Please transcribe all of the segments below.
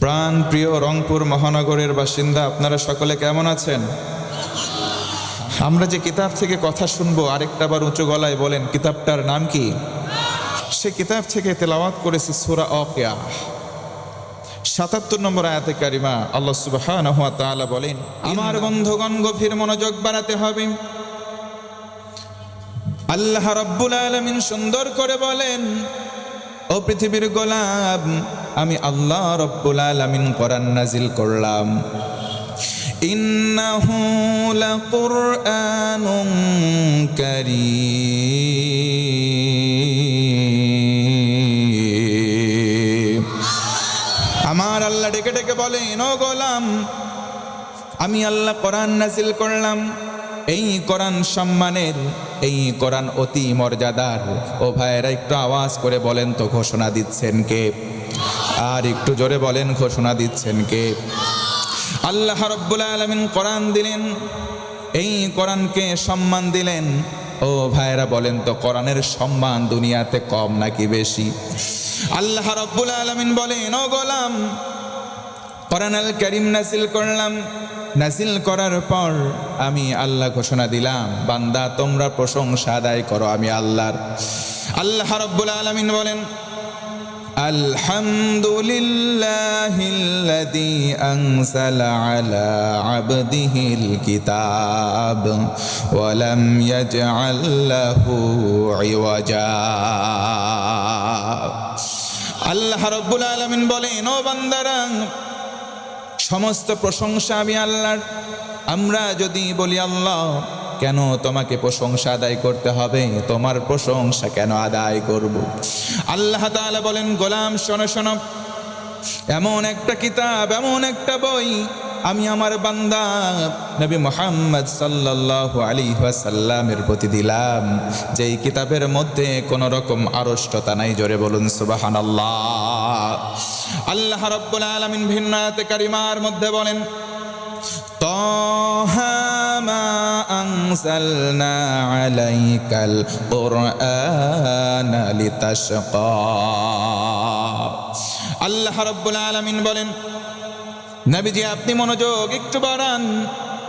প্রাণ প্রিয় রংপুর মহানগরের বাসিন্দা আপনারা সকলে কেমন আছেন? আমরা যে কিতাব থেকে কথা শুনবো আরেকটা বার উঁচু গলায় বলেন, কিতাবটার নাম কি? সে কিতাব থেকে তেলাওয়াত করেছি সূরা ওয়াকিয়া ৭৭ নম্বর আয়াতে কারিমা। আল্লাহ সুবহানাহু ওয়া তাআলা বলেন, আমার বন্ধুগণ গভীর মনোযোগ বাড়াতে হবে। আল্লাহ রাব্বুল আলামিন সুন্দর করে বলেন, ও পৃথিবীর গোলাম, আমি আল্লাহ রাব্বুল আলামিন কোরআন নাজিল করলাম। ইন্নাহু লাকুরআনুন কারীম। আমার আল্লাহ ডেকে ডেকে বলেন, ও গোলাম, আমি আল্লাহ কোরআন নাজিল করলাম। এই কোরআন সম্মানের, এই কোরআন অতি মর্যাদার। ও ভাইয়েরা একটু আওয়াজ করে বলেন তো, ঘোষণা দিচ্ছেন কে? আর একটু জোরে বলেন, ঘোষণা দিচ্ছেন কে? আল্লাহ রাব্বুল আলামিন কোরআন দিলেন, এই কোরআনকে সম্মান দিলেন। ও ভাইয়েরা বলেন তো, কোরআনের সম্মান দুনিয়াতে কম নাকি বেশি? আল্লাহ রাব্বুল আলামিন বলেন, ও গোলাম, কোরআন আল কারীম নাজিল করলাম। নাজিল করার পর আমি আল্লাহ ঘোষণা দিলাম, বান্দা তোমরা প্রশংসা আদায় করো আমি আল্লাহর। আল্লাহ রাব্বুল আলামিন বলেন, আলহামদুলিল্লাহিল্লাযী আনজালা আলা আবদিহিল কিতাব ওয়া লাম ইয়াজআল লাহু ইওয়াজা। আল্লাহ রাব্বুল আলামিন বলেন, ও বান্দারা, সমস্ত প্রশংসা আমি আল্লাহর। আমরা যদি বলি আল্লাহ, কেন তোমাকে প্রশংসা আদায় করতে হবে? তোমার প্রশংসা কেন আদায় করব? আল্লাহ তাআলা বলেন, গোলাম শোনো শোনো, এমন একটা কিতাব, এমন একটা বই আমি আমার বান্দা নবী মুহাম্মদ সাল্লাল্লাহু আলাইহি ওয়াসাল্লামের প্রতি দিলাম, যেই কিতাবের মধ্যে কোনো রকম আড়ষ্টতা নাই। জোরে বলুন সুবহানাল্লাহ। আল্লাহ রাব্বুল আলামিন ভিন্ন আয়াতে কারিমার মধ্যে বলেন, তাহা মা আনজালনা আলাইকাল কুরআনা লিতাশকা। আল্লাহ রাব্বুল আলামিন বলেন, নবীজি আপনি মনোযোগ একটু বাড়ান।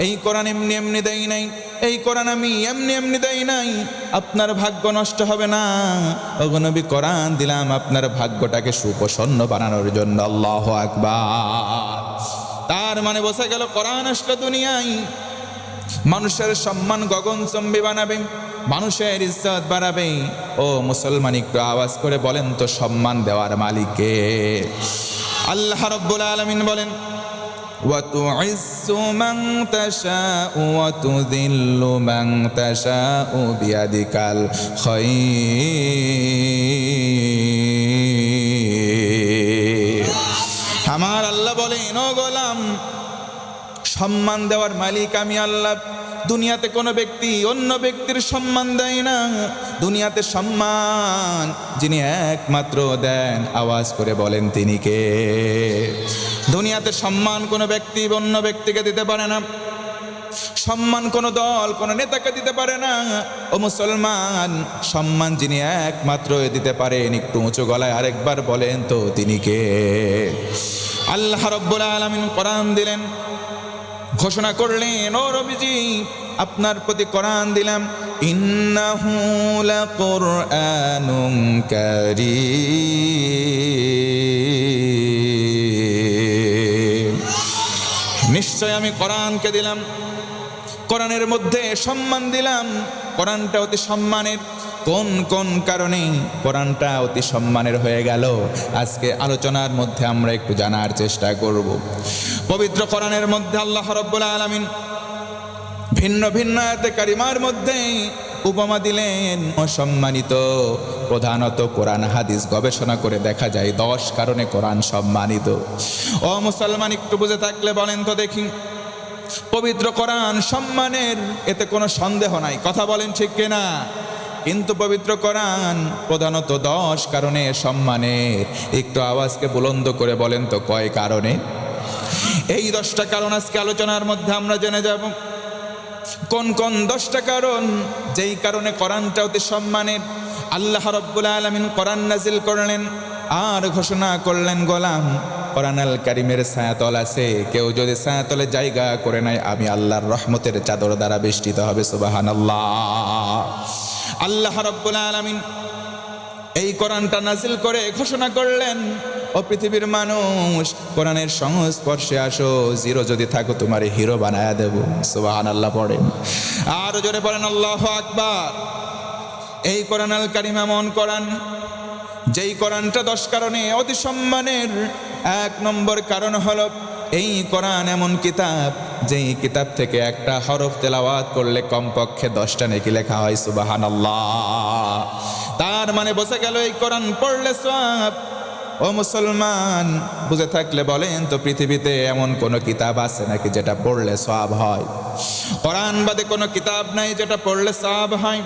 এই কোরআন এমনি এমনি দেই নাই, এই কোরআন আমি এমনি এমনি দেই নাই। আপনার ভাগ্য নষ্ট হবে না। ওগো নবী, কোরআন দিলাম আপনার ভাগ্যটাকে সুপ্রসন্ন বানানোর জন্য। আল্লাহু আকবার। তার মানে বোঝা গেল, কোরআন আসলে দুনিয়ায় মানুষের সম্মান গগনচম্বী বানাবে, মানুষের ইজ্জত বাড়াবে। ও মুসলমান, একটু আওয়াজ করে বলেন তো, সম্মান দেওয়ার মালিক কে? আল্লাহ রাব্বুল আলামিন বলেন, ওয়া তুইজ্জু মান তাশাউ ওয়া তুযিল্লু মান তাশাউ বিয়াদিকাল খায়র। আমার আল্লাহ বলেন, ও গোলাম, সম্মান দেওয়ার মালিক আমি আল্লাহ। দুনিয়াতে কোনো ব্যক্তি অন্য ব্যক্তির সম্মান দেয় না। দুনিয়াতে সম্মান যিনি একমাত্র দেন, আওয়াজ করে বলেন তিনি কে? দুনিয়াতে সম্মান কোনো ব্যক্তি অন্য ব্যক্তিকে দিতে পারে না। সম্মান কোনো দল কোনো নেতাকে দিতে পারে না। ও মুসলমান, সম্মান যিনি একমাত্র দিতে পারেন, একটু উঁচু গলায় আরেকবার বলেন তো তিনি কে? আল্লাহ রাব্বুল আলামিন কোরআন দিলেন, ঘোষণা করলেন, ও নবীজি আপনার প্রতি কোরআন দিলাম। ইন্নাহু লাকুরআনুন কারীম। নিশ্চয় আমি কোরআনকে দিলাম, কোরআনের মধ্যে সম্মান দিলাম। কোরআনটা অতি সম্মানের। কোন কোন কারণে কোরআনটা অতি সম্মানের হয়ে গেল, আজকে আলোচনার মধ্যে আমরা একটু জানার চেষ্টা করব। পবিত্র কোরআনের মধ্যে আল্লাহ রাব্বুল আলামিন ভিন্ন ভিন্ন আয়াতে কারিমার মধ্যে উপমা দিলেন। সম্মানিত, প্রধানত কোরআন হাদিস গবেষণা করে দেখা যায় 10 কারণে কোরআন সম্মানিত। ও মুসলমান, একটু বুঝে থাকলে বলেন তো দেখি, পবিত্র কোরআন সম্মানের, এতে কোনো সন্দেহ নাই। কথা বলেন ঠিক কিনা? কিন্তু পবিত্র কোরআন প্রধানত 10 কারণে সম্মানের। একটু আওয়াজকে বুলন্দ করে বলেন তো, কয় কারণে? এই 10টা কারণ আজকে আলোচনার মধ্যে আমরা জেনে যাব। কোন কোন 10টা কারণ, যেই কারণে কোরআনটা অতি সম্মানের। আল্লাহ রাব্বুল আলামিন কোরআন নাজিল করলেন আর ঘোষণা করলেন, গোলাম কোরআনুল কারীমের ছায়াতল আছে, কেউ যদি ছায়াতলে জায়গা করে নেয় আমি আল্লাহর রহমতের চাদর দ্বারা বেষ্টিত হবে। সুবহানাল্লাহ। আল্লাহ রাব্বুল আলামিন এই কোরআনটা নাজিল করে ঘোষণা করলেন, ও পৃথিবীর মানুষ, কোরআনের সংস্পর্শে আসো, জিরো যদি থাকো তোমার হিরো বানায়া দেব। সুবহানাল্লাহ পড়েন, আর জোরে পড়েন আল্লাহু আকবার। এই কোরআনুল কারীম এমন কোরআন, যেই কোরআনটা 10 কারণে অতি সম্মানের। 1 নম্বর কারণ হলো এই কোরআন এমন কিতাব, যেই কিতাব থেকে একটা হরফ তেলাওয়াত করলে কমপক্ষে 10টা নেকি লেখা হয়। সুবহানাল্লাহ। তার মানে বোঝা গেল এই কোরআন পড়লে সওয়াব। ও মুসলমান, বুঝে থাকলে বলেন তো পৃথিবীতে এমন কোনো কিতাব আছে নাকি যেটা পড়লে সওয়াব হয়? কোরআন বাদে কোনো কিতাব নাই যেটা পড়লে সওয়াব হয়।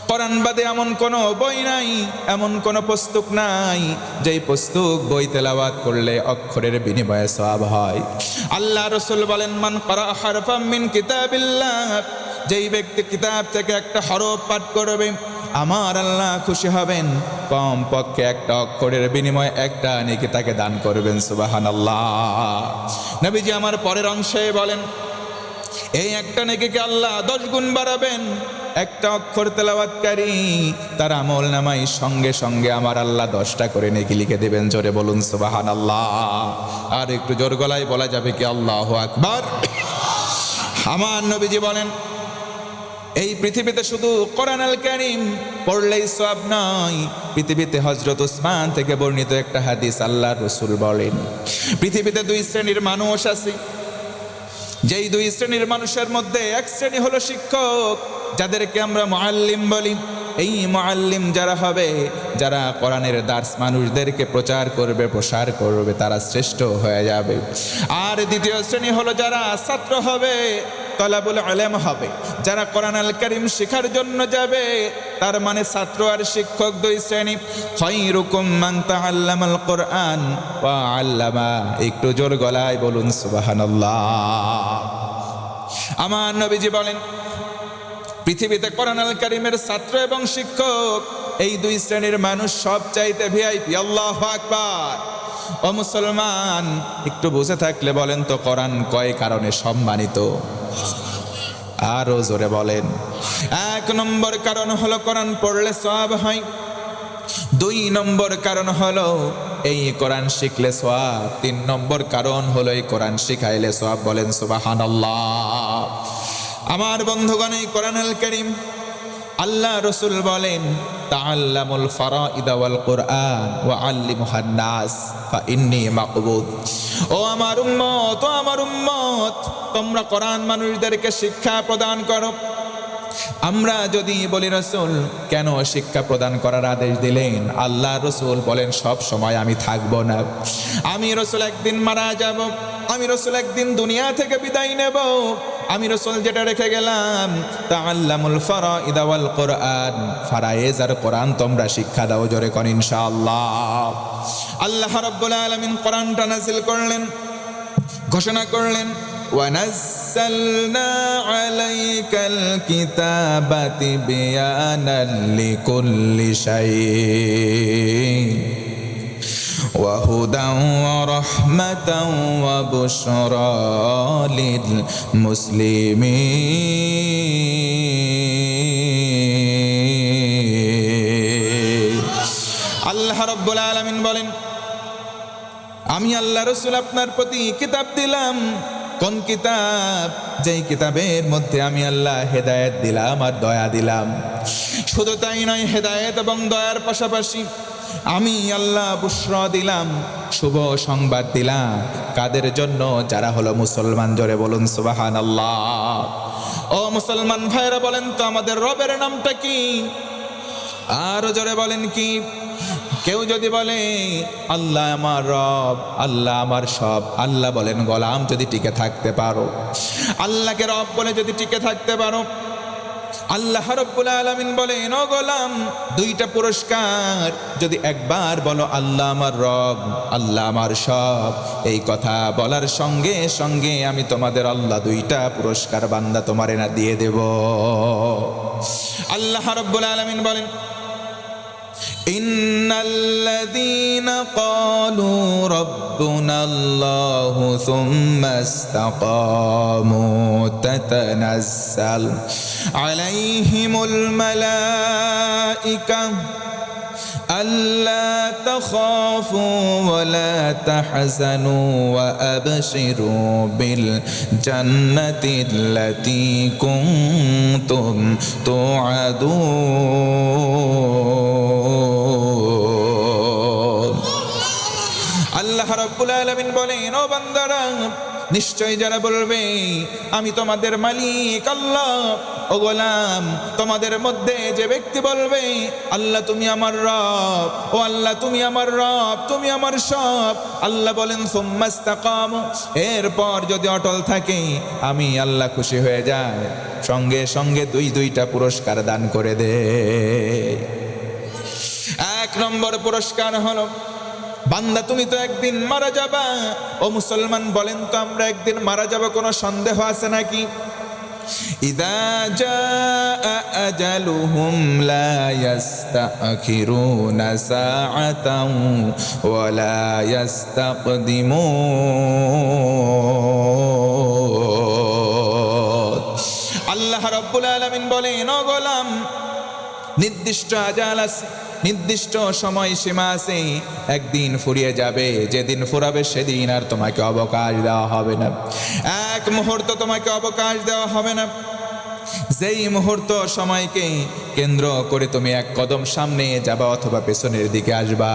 কোরআন বাদে এমন কোনো বই নাই, এমন কোনো পুস্তক নাই যেই পুস্তক বই তেলাওয়াত করলে অক্ষরের বিনিময়ে সওয়াব হয়। আল্লাহ রাসূল বলেন, মান ক্বারা হারফাম মিন কিতাবিল্লাহ, যেই ব্যক্তি কিতাব থেকে একটা হরফ পাঠ করবে আমার আল্লাহ খুশি হবেন, কম পক্ষে একটা অক্ষরের বিনিময়ে একটা নেকি তাকে দান করবেন। সুবহানাল্লাহ। নবীজি আমার পরের অংশে বলেন, এই একটা নেকিকে আল্লাহ 10 গুণ বাড়াবেন। একটা অক্ষর তেলাওয়াতকারী তার আমল নামায় সঙ্গে সঙ্গে আমার আল্লাহ 10টা করে নেকি লিখে দেবেন। জোরে বলুন সুবহানাল্লাহ। আর একটু জোর গলায় বলা যাবে কি আল্লাহু আকবার। আমার নবীজি বলেন, এই পৃথিবীতে শুধু কোরআনুল কারীম পড়লেই সওয়াব নয়। পৃথিবীতে হযরত উসমান থেকে বর্ণিত একটা হাদিস, আল্লাহর রাসূল বলেন, পৃথিবীতে 2 শ্রেণীর মানুষ আছে। যেই 2 শ্রেণীর মানুষের মধ্যে এক শ্রেণী হলো শিক্ষক, যাদেরকে আমরা মুআল্লিম বলি। এই মুআল্লিম যারা হবে, যারা কোরআনের দার্স মানুষদেরকে প্রচার করবে, প্রসার করবে, তারা শ্রেষ্ঠ হয়ে যাবে। আর দ্বিতীয় শ্রেণী হলো যারা ছাত্র হবে, তলাবুল ইলম হবে, যারা কোরআনুল কারীম শেখার জন্য যাবে। তার মানে ছাত্র আর শিক্ষক 2 শ্রেণী। খায়রুকুম মান তাআল্লামাল কোরআন ওয়া আল্লামা। একটু জোর গলায় বলুন সুবহানাল্লাহ। আমার নবীজি বলেন, পৃথিবীতে কোরআনুল কারীমের ছাত্র এবং শিক্ষক এই 2 শ্রেণীর মানুষ সবচাইতে ভিআইপি। আল্লাহু আকবার। ও মুসলমান, একটু বুঝে থাকলে বলেন তো কোরআন কয় কারণে সম্মানিত? আরো জোরে বলেন। 1 নম্বর কারণ হলো কোরআন পড়লে সওয়াব হয়। 2 নম্বর কারণ হলো এই কোরআন শিখলে সওয়াব। 3 নম্বর কারণ হলো এই কোরআন শিখাইলে সওয়াব। বলেন সুবহানাল্লাহ। আমার বন্ধুগণ, এই কোরআনুল কারীম আল্লাহ রাসূল বলেন, তাআল্লামুল ফারাইদ ওয়াল কোরআন ওয়া আল্লিমুহান নাস ফা ইন্নী মাকবুদ। ও আমার উম্মত, ও আমার উম্মত, তোমরা কোরআন মানুষদেরকে শিক্ষা প্রদান করো। আমরা যদি বলি রাসূল কেন শিক্ষা প্রদান করার আদেশ দিলেন? আল্লাহ রাসূল বলেন, সব সময় আমি থাকবো না। আমি রাসূল একদিন মারা যাব, আমি রাসূল একদিন দুনিয়া থেকে বিদায় নেব। আমি রাসূল যেটা রেখে গেলাম, তাআল্লামুল ফারাইদ ওয়াল কোরআন, ফারায়েজ আর কোরআন তোমরা শিক্ষা দাও। জোরে কোন ইনশাআল্লাহ। আল্লাহ রাব্বুল আলামিন কোরআনটা নাযিল করলেন, ঘোষণা করলেন, ওয়ানাজ্জালনা আলাইকাল কিতাবা তিবয়ানান লিকুল্লি শাইইন ওয়া হুদান ওয়া রাহমাতান ওয়া বুশরা লিল মুসলিমিন। আল্লাহ রাব্বুল আলামিন বলেন, আমি আল্লাহ রাসূল আপনার প্রতি কিতাব দিলাম। কোন কিতাব? যেই কিতাবের মধ্যে আমি আল্লাহ হেদায়েত দিলাম আর দয়া দিলাম। শুধু তাই নয়, হেদায়েত এবং দয়ার পাশাপাশি আমি আল্লাহ বুশরা দিলাম, শুভ সংবাদ দিলাম। কাদের জন্য? যারা হলো মুসলমান। জোরে বলুন সুবহানাল্লাহ। ও মুসলমান ভাইরা, বলেন তো আমাদের রবের নামটা কি? আর জোরে বলেন কি? কেউ যদি বলে আল্লাহ আমার রব, আল্লাহ আমার সব, আল্লাহ বলেন গোলাম যদি টিকে থাকতে পারো, আল্লাহকে রব বলে যদি টিকে থাকতে পারো, আল্লাহ রাব্বুল আলামিন বলেন, ও গোলাম, 2টা পুরস্কার যদি একবার বলো আল্লাহ আমার রব, আল্লাহ আমার সব, এই কথা বলার সঙ্গে সঙ্গে আমি তোমাদের আল্লাহ 2টা পুরস্কার বান্দা তোমারে না দিয়ে দেব। আল্লাহ রাব্বুল আলামিন বলেন, ইন্নাল্লাযীনা ক্বালু রাব্বুনাল্লাহু সুম্মা ইসতাকামু তাতানাজ্জাল আলাইহিমুল মালাইকা আল্লা তাখাফু ওয়া লা তাহজানু ওয়া আবশিরু বিল জান্নাতিল্লাতী কুনতুম তুআদুন। আল্লাহ রাব্বুল আলামিন বলেন, ও বান্দারা, নিশ্চয় যারা বলবে আমি তোমাদের মালিক আল্লাহ, ও গোলাম, তোমাদের মধ্যে যে ব্যক্তি বলবে আল্লাহ তুমি আমার রব, ও আল্লাহ তুমি আমার রব, তুমি আমার সব, আল্লাহ বলেন সুম্মা ইসতাকামু, এরপর যদি অটল থাকে আমি আল্লাহ খুশি হয়ে যায়, সঙ্গে সঙ্গে দুইটা পুরস্কার দান করে দে। এক নম্বর পুরস্কার হলো, বান্দা তুমি তো একদিন মারা যাবা। ও মুসলমান, বলেন তো আমরা একদিন মারা যাব, কোনো সন্দেহ আছে নাকি? ইযা জাআ আজালুহুম লা ইস্তাখিরুনা সাআতাও ওয়া লা ইস্তাকদিমুন। আল্লাহ রাব্বুল আলামিন বলেন, ও গোলাম, নির্দিষ্ট আজাল আছে, নির্দিষ্ট সময় সীমা আছে, একদিন ফুরিয়ে যাবে, যেদিন ফুরাবে সেদিন আর তোমাকে অবকাশ দেওয়া হবে না, এক মুহূর্ত তোমাকে অবকাশ দেওয়া হবে না। যেই মুহূর্ত সময়কে কেন্দ্র করে তুমি এক কদম সামনে যাবা অথবা পেছনের দিকে আসবা,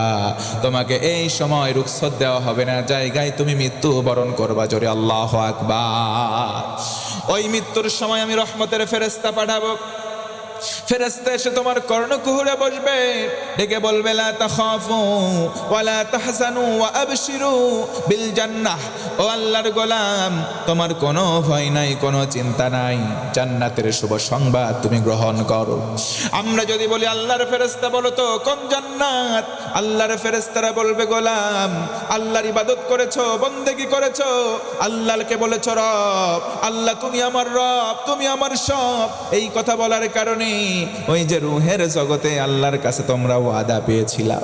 তোমাকে এই সময় রুখসত দেওয়া হবে না, জায়গায় তুমি মৃত্যু বরণ করবা। জোরে আল্লাহু আকবার। ওই মৃত্যুর সময় আমি রহমতের ফেরেশতা পাঠাবো, ফেরেশতা এসে তোমার কর্ণকুহরে বসবে, ডেকে বলবে লা তাখাফু ওয়া লা তাহজানু ওয়া আবশিরু বিল জান্নাহ। ও আল্লাহর গোলাম, তোমার কোনো ভয় নাই, কোনো চিন্তা নাই, জান্নাতের শুভ সংবাদ তুমি গ্রহণ করো। আমরা যদি বলি আল্লাহর ফেরেশতা বলো তো কোন জান্নাত, আল্লাহর ফেরেশতারা বলবে গোলাম, আল্লাহর ইবাদত করেছো, বন্দেগী করেছো, আল্লাহকে বলেছো রব, আল্লাহ তুমি আমার রব, তুমি আমার সব। এই কথা বলার কারণে ওই যে রূহের জগতে আল্লাহর কাছে তোমরা ওয়াদা পেয়েছিলা,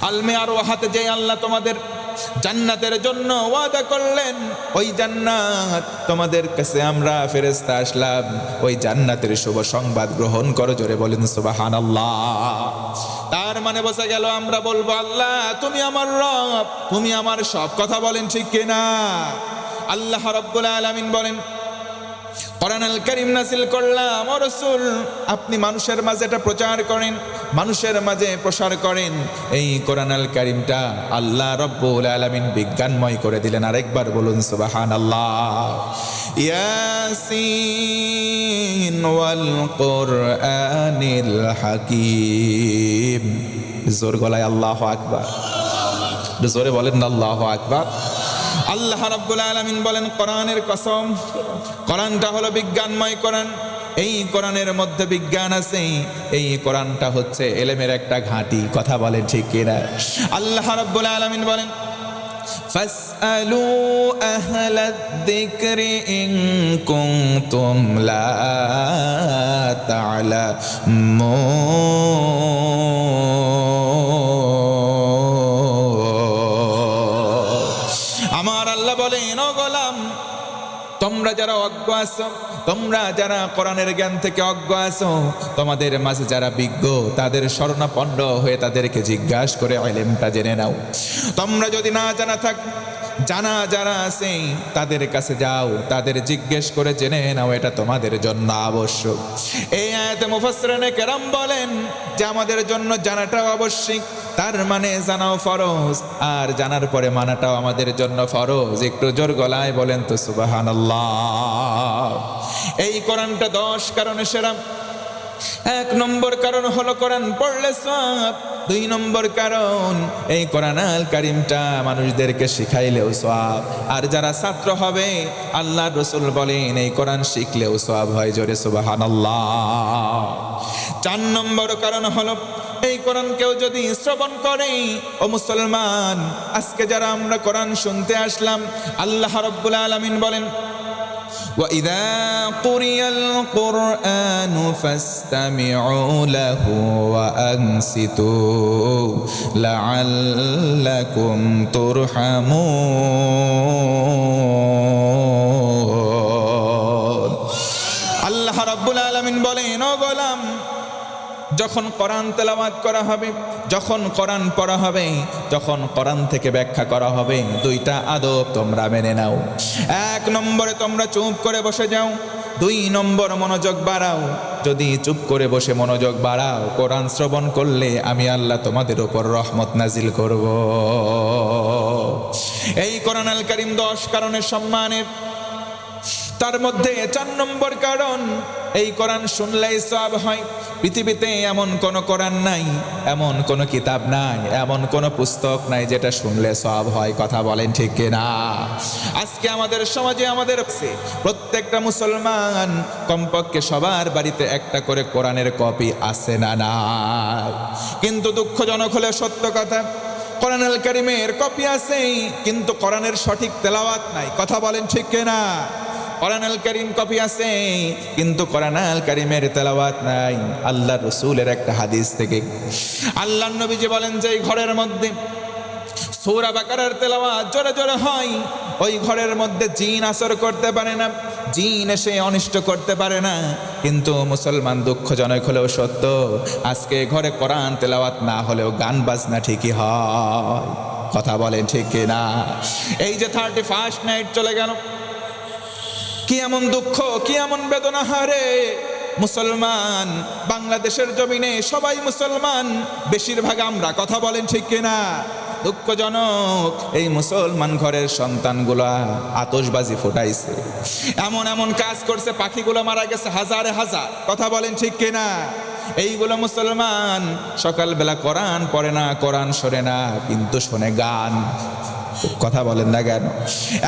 আলমে আর ওয়াহাতে যে আল্লাহ তোমাদের জান্নাতের জন্য ওয়াদা করলেন, ওই জান্নাত তোমাদের কাছে আমরা ফেরেশতা আসলাম, ওই জান্নাতের শুভ সংবাদ গ্রহণ করো। জোরে বলেন সুবহানাল্লাহ। তার মানে বোঝা গেল আমরা বলবো আল্লাহ তুমি আমার রব, তুমি আমার সব। কথা বলেন ঠিক কিনা? আল্লাহ রাব্বুল আলামিন বলেন, কোরআনুল কারীম নাযিল করলাম, ও রাসূল আপনি মানুষের মাঝে এটা প্রচার করেন, মানুষের মাঝে প্রসার করেন। এই কোরআনুল কারীমটা আল্লাহ রাব্বুল আলামিন বিজ্ঞানময় করে দিলেন। আরেকবার বলুন সুবহানাল্লাহ। ইয়াসিন ওয়াল কুরআনিল হাকীম। জোর গলায় আল্লাহু আকবার, জোরে বলেন না আল্লাহু আকবার। আল্লাহ রাব্বুল আলামিন বলেন, কোরআনের কসম, কোরআনটা হলো বিজ্ঞানময় কোরআন। এই কোরআনের মধ্যে বিজ্ঞান আছে, এই কোরআনটা হচ্ছে ইলমের একটা ঘাঁটি। কথা বলেন ঠিক কিনা? আল্লাহ রাব্বুল আলামিন বলেন, ফাসআলু আহলাদ যিকরি ইন কুনতুম লা তা'লামুন। আমার আল্লাহ বলেন, ও গোলাম, তোমরা যারা অজ্ঞ আছো, তোমরা যারা কোরআনের জ্ঞান থেকে অজ্ঞ আছো, তোমাদের মাঝে যারা বিজ্ঞ তাদের শরণাপন্ন হয়ে তাদেরকে জিজ্ঞাসা করে ইলমটা জেনে নাও। তোমরা যদি না জানা থাক, জানা যারা আছে তাদের কাছে যাও, তাদের জিজ্ঞেস করে জেনে নাও, এটা তোমাদের জন্য আবশ্যক। এই আয়াতে মুফাসসিরিনে কেরাম বলেন যে আমাদের জন্য জানাটাও আবশ্যক, তার মানে জানাও ফরজ, আর জানার পরে মানাটাও আমাদের জন্য ফরজ। একটু জোর গলায় বলেন তো সুবহানাল্লাহ। এই কোরআনটা 10 কারণে সেরা। 1 নম্বর কারণ হলো কোরআন পড়লে সওয়াব। 2 নম্বর কারণ, এই কোরআনুল কারীমটা মানুষদেরকে শিখাইলেও সওয়াব, আর যারা ছাত্র হবে আল্লাহর রাসূল বলেন এই কোরআন শিখলেও সওয়াব হয়। জোরে সুবহানাল্লাহ। 4 নম্বর কারণ হলো, এই কোরআন কেউ যদি শ্রবণ করে, ও মুসলমান, আজকে যারা আমরা কোরআন শুনতে আসলাম, আল্লাহ রাব্বুল আলামিন বলেন, وإذا قرئ القرآن فاستمعوا له وأنصتوا لعلكم ترحمون আল্লাহ রাব্বুল আলামিন বলেন, ও গোলাম, যখন কোরআন তেলাওয়াত করা হবে, যখন কোরআন পড়া হবে, যখন কোরআন থেকে ব্যাখ্যা করা হবে, দুইটা আদব তোমরা মেনে নাও। 1 নম্বরে তোমরা চুপ করে বসে যাও, 2 নম্বর মনোযোগ বাড়াও। যদি চুপ করে বসে মনোযোগ বাড়াও, কোরআন শ্রবণ করলে আমি আল্লাহ তোমাদের উপর রহমত নাজিল করব। এই কোরআন আল কারীম 10 কারণে সম্মানের, তার মধ্যে 4 নম্বর কারণ, এই কোরআন শুনলেই সওয়াব হয়। পৃথিবীতে এমন কোন কোরআন নাই, এমন কোন কিতাব নাই, এমন কোন পুস্তক নাই যেটা শুনলে সওয়াব হয়। কথা বলেন ঠিক কিনা? আজকে আমাদের সমাজে, আমাদের প্রত্যেকটা মুসলমান কমপক্ষে সবার বাড়িতে একটা করে কোরআনের কপি আছে না নাই? কিন্তু দুঃখজনক হলে সত্য কথা, কোরআন আল কারীমের কপি আছে কিন্তু কোরআনের সঠিক তেলাওয়াত নাই। কথা বলেন ঠিক কিনা? কোরআন আল কারীম কপি আছে কিন্তু কোরআন আল কারীমের তেলাওয়াত নাই। আল্লাহর রাসূলের একটা হাদিস থেকে আল্লাহর নবীজি বলেন যে এই ঘরের মধ্যে সূরা বাকারার তেলাওয়াত জোরে জোরে হয়, ওই ঘরের মধ্যে জিন আসর করতে পারে না, জিন এসে অনিষ্ট করতে পারে না। কিন্তু মুসলমান, দুঃখজনক হলেও সত্য, আজকে ঘরে কোরআন তেলাওয়াত না হলেও গান বাজনা ঠিকই হয়। কথা বলেন ঠিক কিনা? এই যে 31st নাইট চলে গেল, কি এমন দুঃখ, কি এমন বেদনা! হারে মুসলমান, বাংলাদেশের জমিনে সবাই মুসলমান, বেশিরভাগ আমরা। কথা বলেন ঠিক কিনা? দুঃখজনক, এই মুসলমান ঘরের সন্তানগুলা আতশবাজি ফুটাইছে, এমন এমন কাজ করছে, পাখিগুলো মারা গেছে হাজারে হাজার। কথা বলেন ঠিক কিনা? এইগুলো মুসলমান সকালবেলা কোরআন পড়ে না, কোরআন শোনে না, কিন্তু শোনে গান। কথা বলেন না কেন?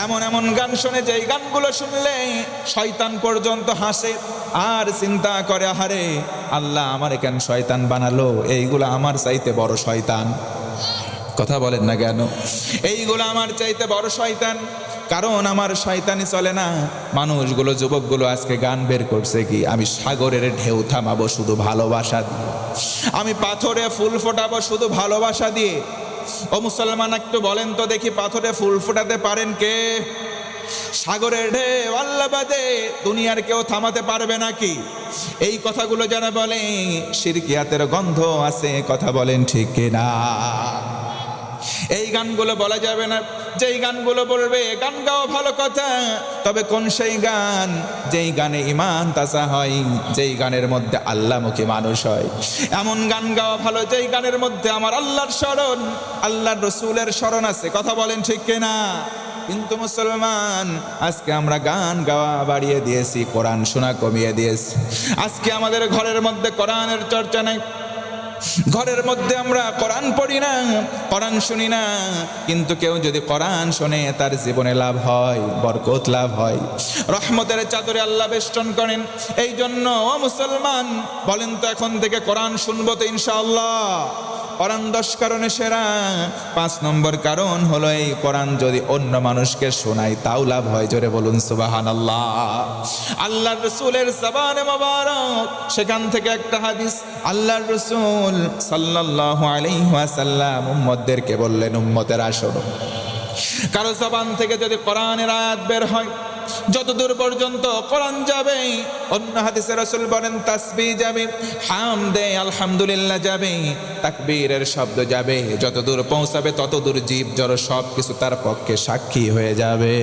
এমন এমন গান শোনে যেই গানগুলো শুনলে শয়তান পর্যন্ত হাসে আর চিন্তা করে, আহারে আল্লাহ আমার কেন শয়তান বানালো, এইগুলো আমার চাইতে বড় শয়তান। কথা বলেন না কেন? এইগুলো আমার চাইতে বড় শয়তান, কারণ আমার শয়তানি চলে না। মানুষগুলো, যুবকগুলো আজকে গান বের করছে কি, আমি সাগরের ঢেউ থামাবো শুধু ভালোবাসা দিয়ে, আমি পাথরে ফুল ফোটাবো শুধু ভালোবাসা দিয়ে। ও মুসলমান, একটু বলেন তো দেখি, পাথরে ফুল ফোটাতে পারেন কে? সাগরের ঢেউ আল্লাহ বাদে দুনিয়ার কেউ থামাতে পারবে নাকি? এই কথাগুলো যারা বলে, শিরকিয়াতের গন্ধ আছে। কথা বলেন ঠিক কিনা? এই গানগুলো বলা যাবে না। যেই গানগুলো বলবে, গান গাওয়া ভালো কথা, তবে কোন সেই গান যেই গানে ঈমান তাজা হয়, যেই গানের মধ্যে আল্লাহমুখী মানুষ হয়, এমন গান গাওয়া ভালো যেই গানের মধ্যে আমার আল্লাহর স্মরণ, আল্লাহর রাসূলের স্মরণ আছে। কথা বলেন ঠিক কিনা? কিন্তু মুসলমান, আজকে আমরা গান গাওয়া বাড়িয়ে দিয়েছি, কোরআন শোনা কমিয়ে দিয়েছি। আজকে আমাদের ঘরের মধ্যে কোরআনের চর্চা নাই, ঘরের মধ্যে আমরা কোরআন পড়ি না, কোরআন শুনি না। কিন্তু কেউ যদি কোরআন শোনে, তার জীবনে লাভ হয়, বরকত লাভ হয়, রহমতের চাদরে আল্লাহ বেষ্টন করেন। এই জন্য ও মুসলমান, বলেন তো এখন থেকে কোরআন শুনবো তো ইনশাআল্লাহ? কোরআন 10 কারণে সেরা। 5 নম্বর কারণ হলো, এই কোরআন যদি অন্য মানুষকে শোনাই তাও লাভ হয়। জোরে বলুন সুবহানাল্লাহ। আল্লাহর রাসূলের জবানে মোবারক, সেখান থেকে একটা হাদিস, আল্লাহর রাসূল সাল্লাল্লাহু আলাইহি ওয়াসাল্লাম উম্মতদেরকে বললেন, উম্মতেরা শোনো, কারো জবান থেকে যদি কোরআনের আয়াত বের হয়, যতদূর পর্যন্ত কোরআন যাবে, অন্য হাদিসে রাসূল বলেন তাসবিহ যাবে, হামদে আলহামদুলিল্লাহ যাবে, তাকবীরের শব্দ যাবে, যতদূর পৌঁছাবে ততদূর জীব জড় সব কিছু তার পক্ষে সাক্ষী হয়ে যাবে।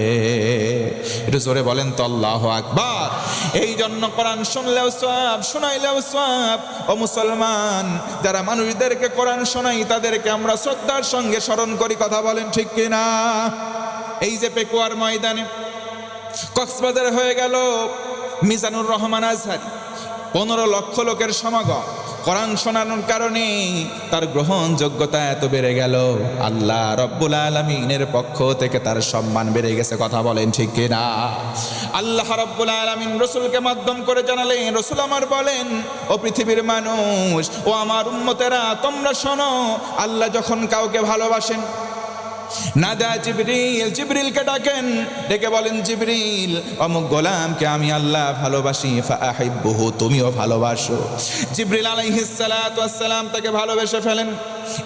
একটু জোরে বলেন তো আল্লাহু আকবার। এই জন্য কোরআন শুনলেও সওয়াব, শোনাইলেও সওয়াব। ও মুসলমান, যারা মানুষদেরকে কোরআন শোনাই, তাদেরকে আমরা শ্রদ্ধার সঙ্গে স্মরণ করি। কথা বলেন ঠিক কিনা? এই যে পেকুয়ার ময়দানে কক্সবাজার হয়ে গেল, মিজানুর রহমান আজহারী, 15 লক্ষ লোকের সমাগম। কোরআন শোনানোর কারণে তার গ্রহণযোগ্যতা এত বেড়ে গেল, আল্লাহ রব্বুল আলামিনের পক্ষ থেকে তার সম্মান বেড়ে গেছে। কথা বলেন ঠিক কিনা? আল্লাহ রব্বুল আলামিন রাসূলকে মাধ্যম করে জানালেন, রাসূল আমার বলেন, ও পৃথিবীর মানুষ, ও আমার উম্মতেরা, তোমরা শোনো, আল্লাহ যখন কাউকে ভালোবাসেন, নাদা জিবরিল, জিবরিলকে ডাকেন, ডেকে বলেন জিবরিল অমুক গোলামকে আমি আল্লাহ ভালোবাসি, ফাআহিব্বুহু, তুমিও ভালোবাসো। জিবরিল আলাইহিস সালাতু ওয়াস সালাম তাকে ভালোবেসে ফেলেন।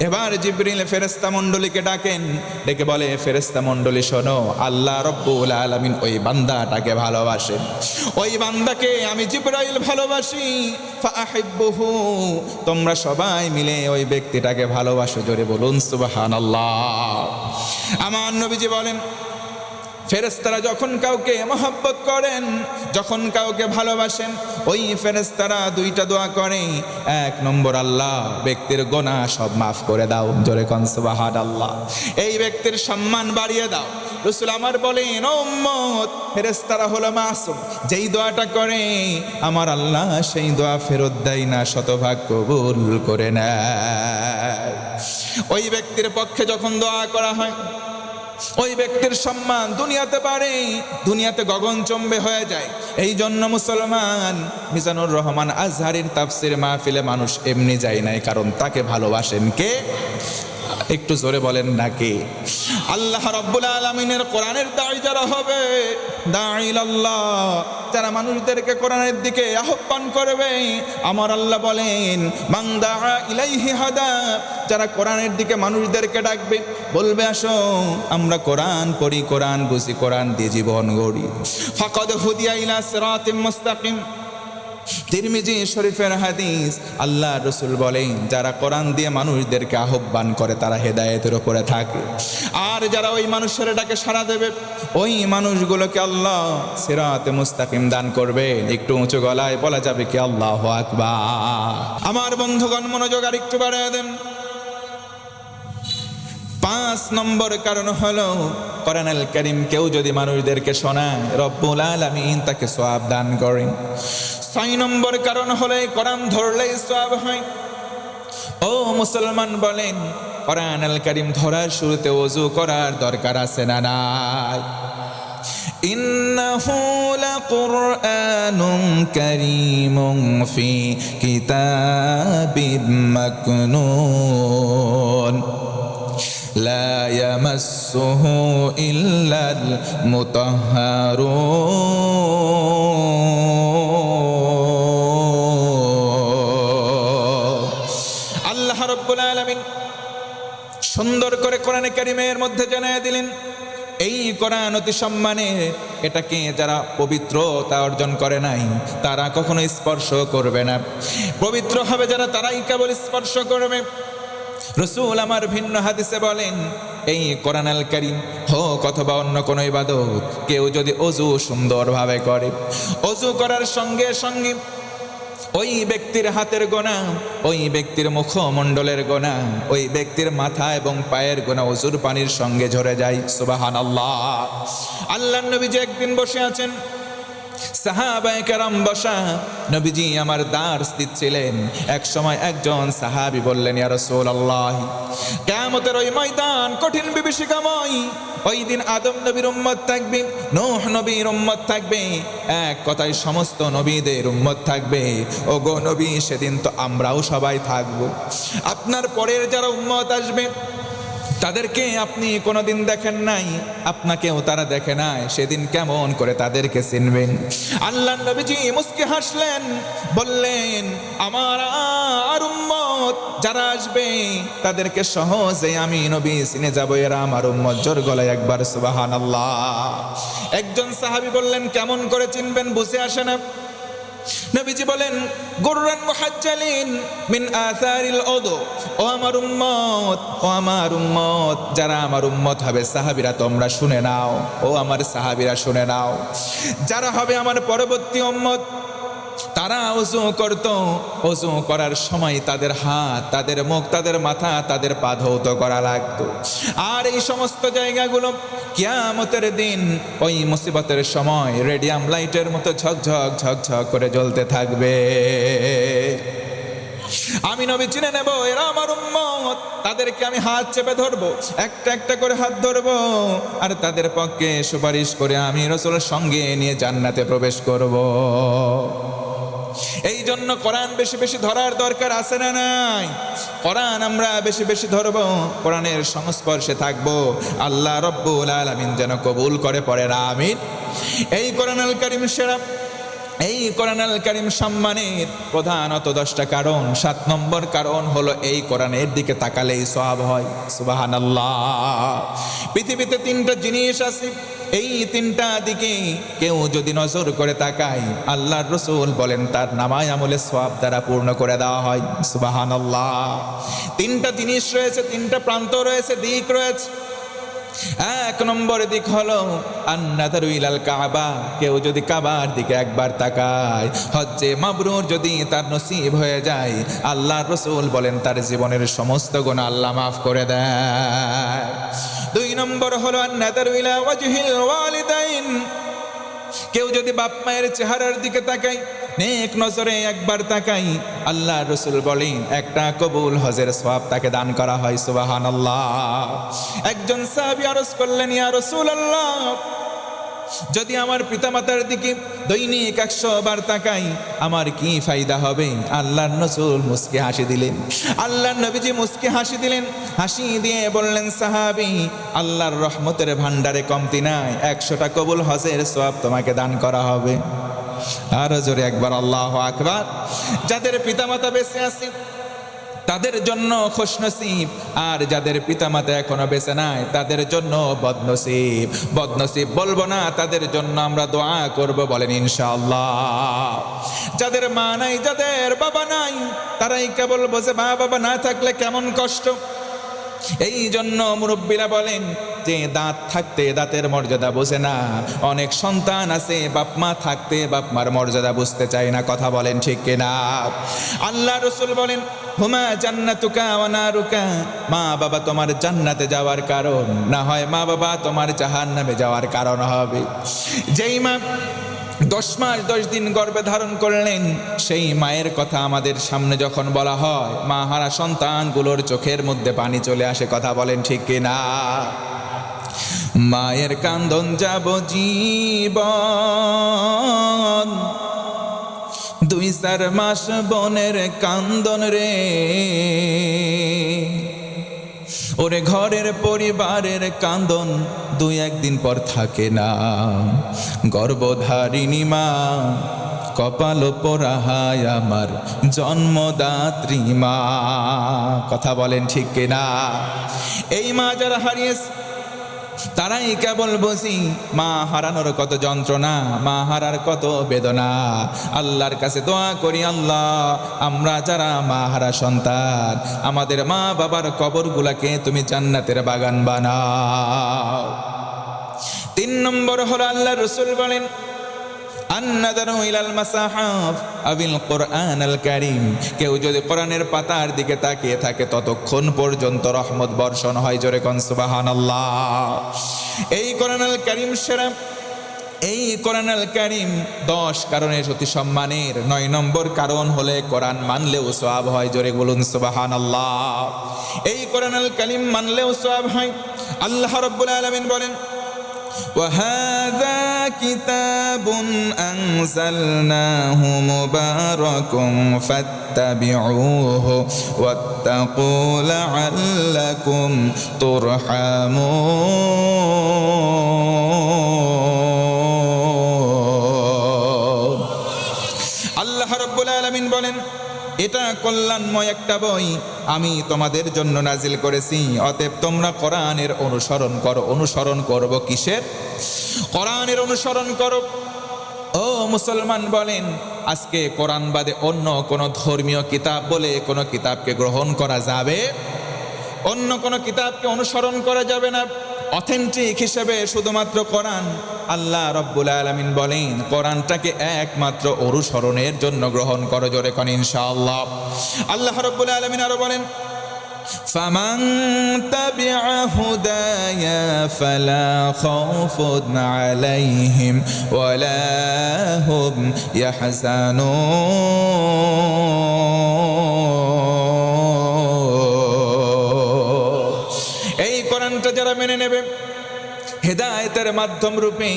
এবার জিবরিল ফেরেশতা মণ্ডলীকে ডাকেন, ডেকে বলে ফেরেশতা মণ্ডলী শোনো, আল্লাহ রব্বুল আলামিন ওই বান্দাটাকে ভালোবাসেন, ওই বান্দাকে আমি জিবরাইল ভালোবাসি, ফাআহিব্বুহু, তোমরা সবাই মিলে ওই ব্যক্তিটাকে ভালোবাসো। জোরে বলুন সুবহানাল্লাহ। আমার নবীজি বলেন ফেরেশতারা যখন কাউকে মহব্বত করেন, যখন কাউকে ভালোবাসেন, ওই ফেরেশতারা দুইটা দোয়া করে। এক নম্বর, আল্লাহ ব্যক্তির গুনাহ সব মাফ করে দাও। জোরে কোন সুবহানাল্লাহ। এই ব্যক্তির সম্মান বাড়িয়ে দাও। রাসূল আমার বলেন ও উম্মত, ফেরেশতারা হলো মাসুম, যেই দোয়াটা করে আমার আল্লাহ সেই দোয়া ফেরত দেয় না, শতভাগ কবুল করে নেয়। ওই ব্যক্তির পক্ষে যখন দোয়া করা হয়, ওই ব্যক্তির সম্মান দুনিয়াতে বাড়ে, দুনিয়াতে গগনচম্বে হয়ে যায়। এই জন্য মুসলমান মিজানুর রহমান আজহারীর তাফসীর মাহফিলে মানুষ এমনি যায় নাই, কারণ তাকে ভালোবাসেন কে? একটু জোরে বলেন না কে? আল্লাহ রাব্বুল আলামিনের কোরআনের দাঈ যারা হবে, দাঈল আল্লাহ, যারা মানুষদেরকে কোরআনের দিকে আহ্বান করবে, আমার আল্লাহ বলেন মান দাআ ইলাইহি হাদা, যারা কোরআনের দিকে মানুষদেরকে ডাকবে, বলবে আসো আমরা কোরআন পড়ি, কোরআন বুঝি, কোরআন দিয়ে জীবন গড়ি, ফাকাদ হুদিয়া ইলা সিরাতিম মুস্তাকিম। তিরমিজি শরীফের হাদিস, আল্লাহ রাসূল বলেন যারা কোরআন দিয়ে মানুষদেরকে আহ্বান করে তারা হেদায়েতের উপরে থাকে, আর যারা ওই মানুষের ডাকে সাড়া দেবে ওই মানুষগুলোকে আল্লাহ সিরাতে মুস্তাকিম দান করবেন। একটু উঁচু গলায় বলা যাবে কি আল্লাহু আকবার। আমার বন্ধুগণ মনোযোগ আর একটু বাড়িয়ে দেন। 5 নম্বর কারণ হলো কোরআনুল কারীম কেউ যদি মানুষদেরকে শোনায় রব্বুল আলামিন তাকে সওয়াব দান করেন। 6 নম্বর কারণ হলো কোরআন ধরলেই সওয়াব হয়। ও মুসলমান বলেন কোরআনুল কারীম ধরার শুরুতে ওযু করার দরকার আছে না নাই? ইন্নাহু লাকুরআনুন কারীমুন ফি কিতাবিম মাকনুন লা ইয়ামাসসুহু ইল্লাল মুতাহহারুন। আল্লাহ রাব্বুল আলামিন সুন্দর করে কোরআনে কারীমের মধ্যে জানিয়ে দিলেন এই কোরআন অতি সম্মানের, এটাকে যারা পবিত্রতা অর্জন করে নাই তারা কখনো স্পর্শ করবে না। পবিত্র হবে যারা, তারাই কেবল স্পর্শ করবে। রাসূল আমার ভিন্ন হাদিসে বলেন এই কোরআনুল কারীম হোক অথবা অন্য কোনো ইবাদত, কেউ যদি ওযু সুন্দরভাবে করে, ওযু করার সঙ্গে সঙ্গে ওই ব্যক্তির হাতের গোনা, ওই ব্যক্তির মুখমণ্ডলের গোনা, ওই ব্যক্তির মাথা এবং পায়ের গোনা ওযুর পানির সঙ্গে ঝরে যায়। সুবহানাল্লাহ। আল্লাহর নবীজি একদিন বসে আছেন, সাহাবায়ে কেরাম বসা, নবীজি আমার দার্স দিচ্ছিলেন। এক সময় একজন সাহাবী বললেন ইয়া রাসূলুল্লাহ, কিয়ামতের ওই ময়দান কঠিন বিভীষিকাময়, ওই দিন আদম নবীর উম্মত থাকবে, নূহ নবীর উম্মত থাকবে, এক কথায় সমস্ত নবীদের উম্মত থাকবে। ও গো নবী, সেদিন তো আমরাও সবাই থাকব। আপনার পরের যারা উম্মত আসবে তাদেরকে আপনি কোনোদিন দেখেন নাই, আপনাকেও তারা দেখে নাই, সেদিন কেমন করে তাদেরকে চিনবেন? আল্লাহর নবীজি মুস্কি হাসলেন, বললেন আমার আর উম্মত যারা আসবে তাদেরকে সহজে আমি নবী চিনে যাব, এরা আমার উম্মত। জোর গলায় একবার সুবহানাল্লাহ। একজন সাহাবী বললেন কেমন করে চিনবেন, বুঝে আসে না। নবীজি বলেন গুররান মুহাজ্জালিন মিন আথারিল উযু, ও আমার উম্মত, ও আমার উম্মত, যারা আমার উম্মত হবে সাহাবীরা তোমরা শুনে নাও, ও আমার সাহাবীরা শুনে নাও, যারা হবে আমার পরবর্তী উম্মত তারা ওযু করত, ওযু করার সময় তাদের হাত, তাদের মুখ, তাদের মাথা, তাদের পা ধৌত করা লাগতো। আর এই সমস্ত জায়গাগুলো কিয়ামতের দিন ওই মুসিবতের সময় রেডিয়াম লাইটের মতো ঝকঝক ঝকঝক করে জ্বলতে থাকবে। আমি নবী চিনে নেব এরা আমার উম্মত, তাদেরকে আমি হাত চেপে ধরবো, একটা একটা করে হাত ধরবো, আর তাদের পক্ষে সুপারিশ করে আমি রাসূলের সঙ্গে নিয়ে জান্নাতে প্রবেশ করব। এই জন্য জন্য কোরআন বেশি বেশি ধরার দরকার আছে না নাই? কোরআন আমরা বেশি বেশি ধরব, কোরআনের সংস্পর্শে থাকব। আল্লাহ রব্বুল আলামিন যেন কবুল করে, পড়ে আমিন। এই কোরআনুল কারীম সেরা, এই কোরআনুল কারীম সম্মানের প্রধানত 10টা কারণ। 7 নম্বর কারণ হলো এই কোরআনের দিকে তাকালেই সওয়াব হয়। সুবহানাল্লাহ। পৃথিবীতে 3টা জিনিস আছে, এই 3টা দিকে কেউ যদি নজর করে তাকায়, আল্লাহর রাসূল বলেন তার নামায় আমলে সওয়াব দ্বারা পূর্ণ করে দেওয়া হয়। সুবহানাল্লাহ। 3টা জিনিস রয়েছে, 3টা প্রান্ত রয়েছে, দিক রয়েছে। 1 নম্বর দিক হলো আন-নাযারু ইলাল কাবা, কেউ যদি কাবার দিকে একবার তাকায়, হজ্জে মাবরুর যদি তার নসিব হয়ে যায়, আল্লাহর রাসূল বলেন তার জীবনের সমস্ত গুনাহ আল্লাহ মাফ করে দেয়। 2 নম্বর হলো আন-নাযারু ইলা ওয়াজহিল ওয়ালিদাইন, কেউ যদি বাপ মায়ের চেহারার দিকে তাকায়, নেক নজরে একবার তাকাই, আল্লাহর রাসূল বলেন একটা কবুল হজের সওয়াব তাকে দান করা হয়। সুবহানাল্লাহ। একজন সাহাবী আরজ করলেন, ইয়া রাসূলুল্লাহ, যদি আমার পিতামাতার দিকে দৈনিক 100 বার তাকাই আমার কি ফায়দা হবে? আল্লাহর রাসূল মুস্কি হাসি দিলেন। আল্লাহর নবীজি মুস্কি হাসি দিলেন, হাসি দিয়ে বললেন, সাহাবী, আল্লাহর রহমতের ভান্ডারে কমতি নাই, 100টা কবুল হজের সওয়াব তোমাকে দান করা হবে। আরো জোরে একবার আল্লাহু আকবার। যাদের পিতামাতা বেঁচে আছে তাদের জন্য খুশনসিব, আর যাদের পিতামাতা এখনো বেঁচে নাই তাদের জন্য বদনসিব। বদনসিব বলবো না, তাদের জন্য আমরা দোয়া করব, বলেন ইনশাআল্লাহ। যাদের মা নাই, যাদের বাবা নাই, তারাই কেবল বোঝে মা বাবা না থাকলে কেমন কষ্ট। এই জন্য মুরব্বীরা বলেন যে দাঁত থাকতে দাঁতের মর্যাদা বোঝে না। অনেক সন্তান আছে বাপ মা থাকতে বাপ মার মর্যাদা বুঝতে চায় না। কথা বলেন ঠিক কিনা? আল্লাহ রাসূল বলেন, হুমা জান্নাতুকা ওয়া নারুকা, মা বাবা তোমার জান্নাতে যাওয়ার কারণ, না হয় মা বাবা তোমার জাহান্নামে যাওয়ার কারণ হবে। যেই মা 10 মাস 10 দিন গর্ভে ধারণ করলেন, সেই মায়ের কথা আমাদের সামনে যখন বলা হয়, মা হারা সন্তানগুলোর চোখের মধ্যে পানি চলে আসে। কথা বলেন ঠিক কিনা? মায়ের কান্দন যাব জীবন, 2-4 মাস বনের কান্দন রে, ওরে ঘরের পরিবারের কান্দন 2-1 দিন পর থাকে না। গর্ভধারিণী মা কপাল পোড়াহায় আমার জন্মদাত্রী মা। কথা বলেন ঠিক কিনা? এই মা যারা হারিয়েছে তারাই কেবল বুঝি মা হারানোর কত যন্ত্রণা, মা হারার কত বেদনা। আল্লাহর কাছে দোয়া করি, আল্লাহ আমরা যারা মা হারা সন্তান, আমাদের মা বাবার কবরগুলাকে তুমি জান্নাতের বাগান বানাও। 3 নম্বর হলো আল্লাহর রাসূল বলেন, আন-নাযারু ইলাল মাসাহাফ আবিল কোরআনুল কারীম, কেউ যদি কোরআনের পাতার দিকে তাকিয়ে থাকে ততক্ষণ পর্যন্ত রহমত বর্ষণ হয়। জোরে কোন সুবহানাল্লাহ। এই কোরআনুল কারীম সেরা, এই কোরআনুল কারীম 10 কারণে অতি সম্মানের। 9 নম্বর কারণ হলে কোরআন মানলেও সওয়াব হয়। জোরে বলুন সুবহানাল্লাহ। এই কোরআনুল কারীম মানলেও সওয়াব হয়। আল্লাহ রাব্বুল আলামিন বলেন, وهذا كتاب أنزلناه مبارك فاتبعوه واتقوا لعلكم ترحمون। আল্লাহ রাব্বুল আলামিন বলেন, এটা কল্যাণময় একটা বই আমি তোমাদের জন্য নাজিল করেছি, অতএব তোমরা কোরআনের অনুসরণ করো। অনুসরণ করব কিসের? কোরআনের অনুসরণ করো। ও মুসলমান বলেন, আজকে কোরআন বাদে অন্য কোনো ধর্মীয় কিতাব বলে কোনো কিতাবকে গ্রহণ করা যাবে? অন্য কোনো কিতাবকে অনুসরণ করা যাবে না। অথেন্টিক হিসেবে শুধুমাত্র কোরআন। আল্লাহ রাব্বুল আলামিন বলেন, কোরআনটাকে একমাত্র অনুসরণের জন্য গ্রহণ করো। জোরে কোন ইনশাআল্লাহ। আল্লাহ রাব্বুল আলামিন আরো বলেন, ফামান তাবিআ হুদায়া ফালা খাউফুন আলাইহিম ওয়ালা হুম ইয়াহজানুন। এই কোরআনটা যারা মেনে নেবে, হেদায়েত হেদায়েতের মাধ্যম রূপে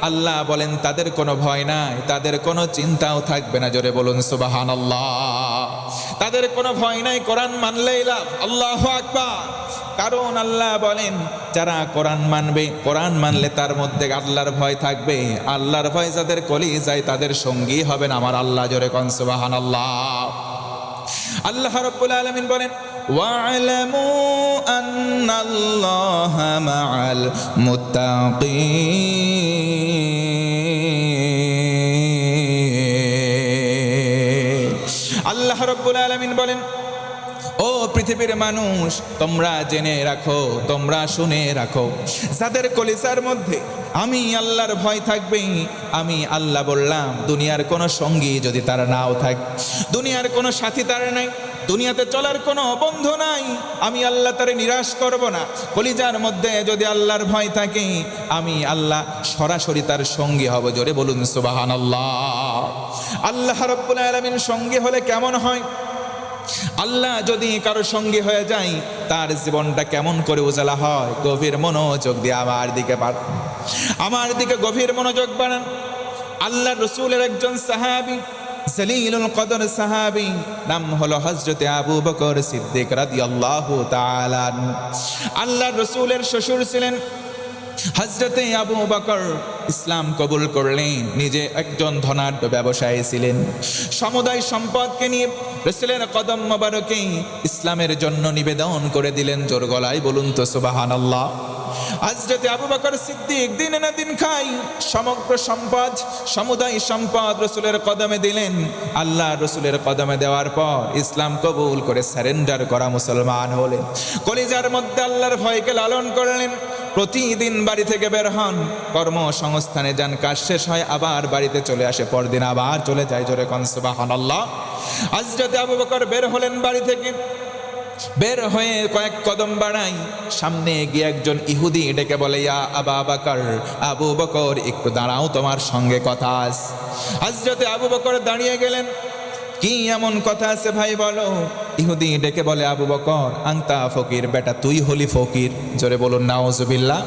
আল্লাহ বলেন তাদের কোনো ভয় নাই, তাদের কোনো চিন্তাও থাকবে না। জোরে বলুন সুবহানাল্লাহ। তাদের কোনো ভয় নাই, কোরআন মানলেই লাভ। আল্লাহু আকবার। কারণ আল্লাহ বলেন যারা কোরআন মানবে, কোরআন মানলে তার মধ্যে আল্লাহর ভয় থাকবে। আল্লাহর ভয় যাদের কলিজায় তাদের সঙ্গী হবেন আমার আল্লাহ। জোরে কোন সুবহানাল্লাহ। আল্লাহ রাব্বুল আলামিন বলেন ওয়া'লামু আন্নাল্লাহা মা'আল মুত্তাকিন। আল্লাহ রাব্বুল আলামিন বলেন ও পৃথিবীর মানুষ, তোমরা জেনে রাখো, তোমরা শুনে রাখো, যাদের কলিজার মধ্যে আমি আল্লাহর ভয় থাকবে। আমি আল্লাহ বললাম দুনিয়ার কোনো সঙ্গী যদি তার নাও থাকে, দুনিয়ার কোনো সাথী তার নাই, দুনিয়াতে চলার কোনো বন্ধু নাই, আমি আল্লাহ তারে নিরাশ করব না। কলিজার মধ্যে যদি আল্লাহর ভয় থাকে, আমি আল্লাহ সরাসরি তার সঙ্গী হব। জোরে বলুন সুবহানাল্লাহ। আল্লাহ রাব্বুল আলামিন সঙ্গী হলে কেমন হয়? আল্লাহ যদি কারো সঙ্গী হয়ে যায়, তার জীবনটা কেমন করে উজালা হয়। গভীর মনোযোগ দিয়ে আমার দিকে গভীর মনোযোগ বানান। আল্লাহ রসুলের একজন সাহাবী, জলিলুল কদর সাহাবী, নাম হলো হযরতে আবু বকর সিদ্দিক রাদিয়াল্লাহু তাআলা আনহু। আল্লাহ রসুলের শ্বশুর ছিলেন হযরতে আবু বকর। ইসলাম কবুল করলেন। নিজে একজন ধনাঢ্য ব্যবসায়ী ছিলেন। সমুদায় সম্পদকে নিয়ে রাসূলের কদম মোবারকে ইসলামের জন্য নিবেদন করে দিলেন। জোর গলায় বলুন তো সুবহানাল্লাহ। হযরতে আবু বকর সিদ্দিক দিনে না দিন খাই সমগ্র সম্পদ, সমুদায় সম্পদ রাসূলের কদমে দিলেন। আল্লাহ রাসূলের কদমে দেওয়ার পর ইসলাম কবুল করে সারেন্ডার করা মুসলমান হলেন। কলিজার মধ্যে আল্লাহর ভয়কে লালন করলেন। প্রতিদিন বাড়ি থেকে বের হন, কর্মসংস্থানে যান, কাজ শেষ হয় আবার বাড়িতে চলে আসে, পরদিন আবার চলে যায়। জোরে কোন সুবহানাল্লাহ। হযরতে আবু বকর বের হলেন বাড়ি থেকে। বের হয়ে কয়েক কদম বাড়াই, সামনে গিয়ে একজন ইহুদি ডেকে বলে ইয়া আবা বকর, আবু বকর একটু দাঁড়াও, তোমার সঙ্গে কথা আছে। হযরতে আবু বকর দাঁড়িয়ে গেলেন। কি এমন কথা আছে ভাই বলো? ইহুদি ডেকে বলে আবু বকর আনতা ফকির, বেটা তুই হলি ফকির। জোরে বলুন নাউজুবিল্লাহ।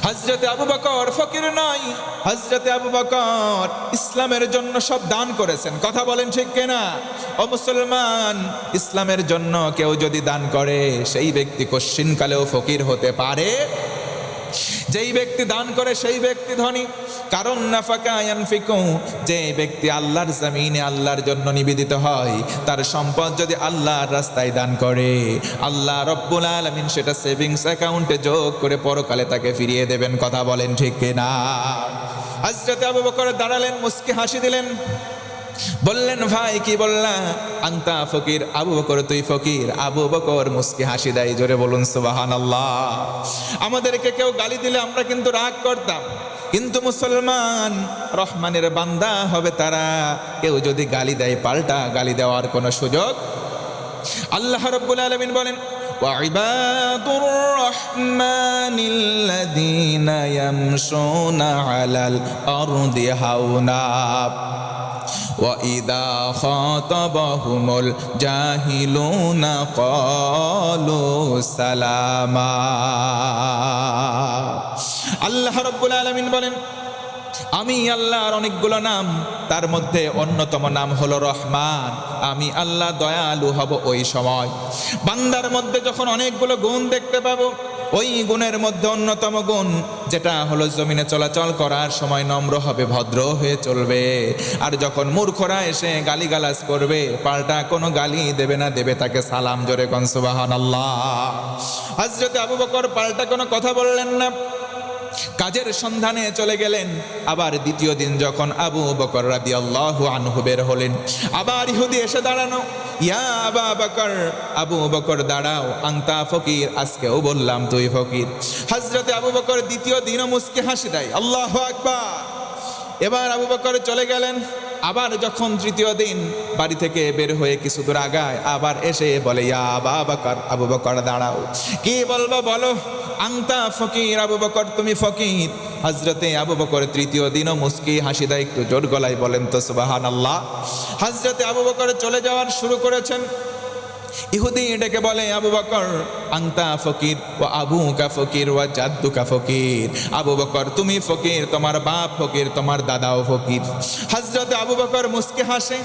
হযরতে আবু বকর ফকির নয়, হযরতে আবু বকর ইসলামের জন্য সব দান করেছেন। কথা বলেন ঠিক কিনা? ও মুসলমান, ইসলামের জন্য কেউ যদি দান করে সেই ব্যক্তি কশ্চিনকালেও ফকির হতে পারে। যেই ব্যক্তি দান করে সেই ব্যক্তি ধনী। কারণ নাফাকা ইয়ানফিকু, যে ব্যক্তি আল্লাহর জমিনে আল্লাহর জন্য নিবেদিত হয়, তার সম্পদ যদি আল্লাহর রাস্তায় দান করে, আল্লাহ রব্বুল আলামিন সেটা সেভিংস অ্যাকাউন্টে যোগ করে পরকালে তাকে ফিরিয়ে দেবেন। কথা বলেন ঠিক কিনা? হযরত আবু বকর দাঁড়ালেন, মুস্কি হাসি দিলেন, বললেন ভাই কি বললা? আনতা ফকির, আবু বকর তুই ফকির। আবু বকর মুস্কি হাসি দেয়। জোরে বলুন সুবহানাল্লাহ। আমাদেরকে কেউ গালি দিলে আমরা কিন্তু রাগ করতাম, কিন্তু মুসলমান রহমানের বান্দা হবে তারা, কেউ যদি গালি দেয় পাল্টা গালি দেওয়ার কোনো সুযোগ। আল্লাহ রাব্বুল আলামিন বলেন ওয়াইবাদুর রহমানিল্লাযীনা ইয়ামশুনা আলাল আরদি হাওনা وَإِذَا خَاطَبَهُمُ الْجَاهِلُونَ قَالُوا سَلَامًا। আল্লাহ রাব্বুল আলামিন বলেন আমি আল্লাহর অনেকগুলো নাম, তার মধ্যে অন্যতম নাম হলো রহমান। আমি আল্লাহ দয়ালু হব ওই সময়। বান্দার মধ্যে যখন অনেকগুলো গুণ দেখতে পাবো, ওই গুণের মধ্যে অন্যতম গুণ যেটা হলো জমিনে চলাচল করার সময় নম্র হবে, ভদ্র হয়ে চলবে। আর যখন মূর্খরা এসে গালিগালাজ করবে, পাল্টা কোনো গালি দেবে না, দেবে তাকে সালাম। জোরে কোন সুবহানাল্লাহ। হযরত আবু বকর পাল্টা কোনো কথা বললেন না, কাজের সন্ধানে চলে গেলেন। আবার দ্বিতীয় দিন যখন আবু বকর রাদিয়াল্লাহু আনহু বের হলেন, আবার ইহুদি এসে দাঁড়ানো, ইয়া আবা বকর, আবু বকর দাঁড়াও, আনতা ফকির, আজকেও বললাম তুই ফকির। হযরতে আবু বকর দ্বিতীয় দিনও মুস্কি হাসি দেয়। আল্লাহু আকবার। এবার আবু বকর চলে গেলেন। আবার যখন তৃতীয় দিন বাড়ি থেকে বের হয়ে কিছু দূর আগায়, আবার এসে বলে ইয়া আবা বকর, আবু বকর দাঁড়াও, কি বলবো বলো? আনতা ফকির, আবু বকর তুমি ফকির। হযরতে আবু বকর তৃতীয় দিনও মুস্কি হাসি দেয়। একটু জোর গলায় বলেন তো সুবহানাল্লাহ। হযরতে আবু বকর চলে যাওয়ার শুরু করেছেন। ইহুদি ডেকে বলে, আবু বকর আনতা ফকির ও আবুকা ফকির ও জাদ্দুকা ফকির। আবু বকর তুমি ফকির, তোমার বাপ ফকির, তোমার দাদাও ফকির। হযরত আবু বকর মুস্কি হাসে।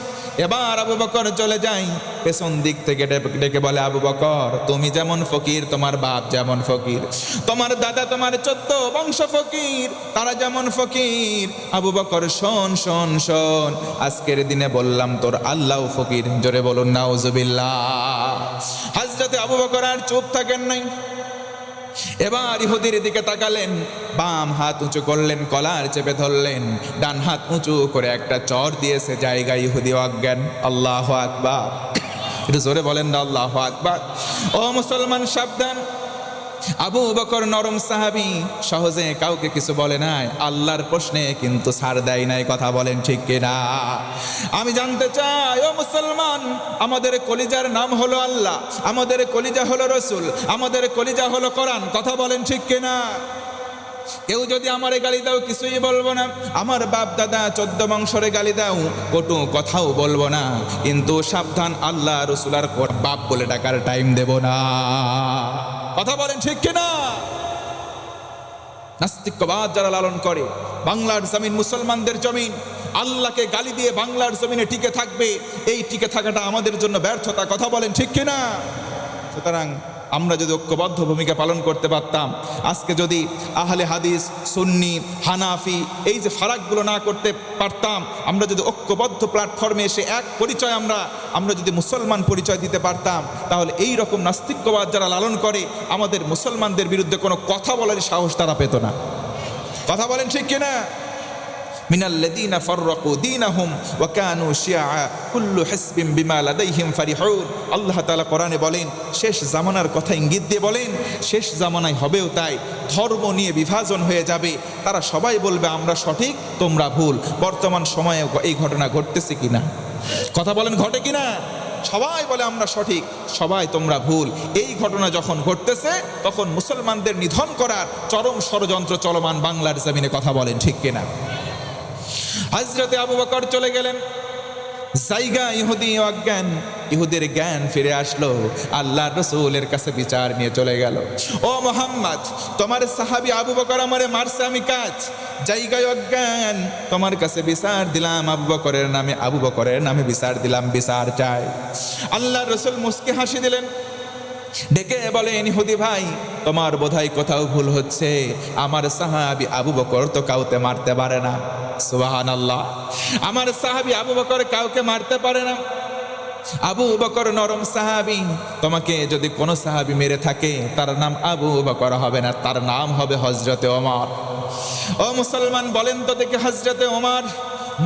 এবার আবু বকর চলে যায়, পেছন দিক থেকে ডেকে বলে, আবু বকর তুমি যেমন ফকির, তোমার বাপ যেমন ফকির, তোমার দাদা তোমার 14 বংশ ফকির, তারা যেমন ফকির। আবু বকর শোন শোন শোন, আজকের দিনে বললাম তোর আল্লাহ ফকির। জোরে বলুন নাউজুবিল্লাহ। হযরতে আবু বকর আর চুপ থাকেন নাই। এবার ইহুদির দিকে তাকালেন, বাম হাত উঁচু করলেন, কলার চেপে ধরলেন, ডান হাত উঁচু করে একটা চর দিয়েছে জায়গায়। ইহুদি অজ্ঞান। আল্লাহু আকবার। একটু জোরে বলেন না আল্লাহু আকবার। ও মুসলমান সাবধান, আবু বকর নরম সাহাবী, সহজে কাউকে কিছু বলে নাই, আল্লাহর প্রশ্নে কিন্তু ছাড় দেয় নাই। কথা বলেন ঠিক কিনা? আমি জানতে চাই ও মুসলমান, আমাদের কলিজার নাম হলো আল্লাহ, আমাদের কলিজা হলো রসুল, আমাদের কলিজা হলো কোরআন। কথা বলেন ঠিক কিনা? কেউ যদি আমারে গালি দাও কিছুই বলবো না, আমার বাপ দাদা 14 বংশরে গালি দাও কটু কথাও বলবো না, কিন্তু সাবধান আল্লাহ রসুল আর বাপ বলে ডাকার টাইম দেব না। কথা বলেন ঠিক কিনা? নাস্তিক্যবাদ যারা লালন করে, বাংলার জমিন মুসলমানদের জমিন, আল্লাহকে গালি দিয়ে বাংলার জমিনে টিকে থাকবে, এই টিকে থাকাটা আমাদের জন্য ব্যর্থতা। কথা বলেন ঠিক কিনা? সুতরাং আমরা যদি ঐক্যবদ্ধ ভূমিকা পালন করতে পারতাম, আজকে যদি আহলে হাদিস, সুন্নি, হানাফি এই যে ফারাকগুলো না করতে পারতাম, আমরা যদি ঐক্যবদ্ধ প্ল্যাটফর্মে এসে এক পরিচয় আমরা যদি মুসলমান পরিচয় দিতে পারতাম, তাহলে এই রকম নাস্তিক্যবাদ যারা লালন করে আমাদের মুসলমানদের বিরুদ্ধে কোনো কথা বলার সাহস তারা পেত না। কথা বলেন ঠিক কিনা? মিনাল্লাযীনা ফাররাকু দীনাহুম ওয়া কানু শিয়া কুল্লু হিসবিন বিমা লাদাইহিম ফারিহুন। আল্লাহ তাআলা কোরআনে বলেন, শেষ জামানার কথা ইঙ্গিত দিয়ে বলেন, শেষ জামানায় হবেও তাই, ধর্ম নিয়ে বিভাজন হয়ে যাবে, তারা সবাই বলবে আমরা সঠিক তোমরা ভুল। বর্তমান সময়ে এই ঘটনা ঘটতেছে কিনা? কথা বলেন ঘটে কিনা? সবাই বলে আমরা সঠিক, সবাই তোমরা ভুল। এই ঘটনা যখন ঘটতেছে তখন মুসলমানদের নিধন করার চরম ষড়যন্ত্র চলমান বাংলার জমিনে। কথা বলেন ঠিক কিনা? হযরতে আবু বকর চলে গেলেন, জায়গা ইহুদি অজ্ঞান, ইহুদের জ্ঞান ফিরে আসলো, আল্লাহর রাসূলের কাছে বিচার নিয়ে চলে গেল। ও মুহাম্মদ, তোমার সাহাবী আবু বকর আমারে মারছে, আমি কাজ জায়গায় অজ্ঞান, তোমার কাছে বিচার দিলাম, আবু বকরের নামে বিচার দিলাম, বিচার চাই। আল্লাহর রাসূল মুস্কি হাসি দিলেন, ডেকে বলেন, ইহুদি ভাই তোমার বোধহয় কোথাও ভুল হচ্ছে, আমার সাহাবী আবু বকর তো কাউকে মারতে পারে না। সুবহানাল্লাহ। আমার সাহাবী আবু বকর কাউকে মারতে পারে না। আবু বকর নরম সাহাবী, তোমাকে যদি কোনো সাহাবী মেরে থাকে তার নাম আবু বকর হবে না, তার নাম হবে হযরতে ওমর। ও মুসলমান বলেন তো দেখে, হযরতে ওমর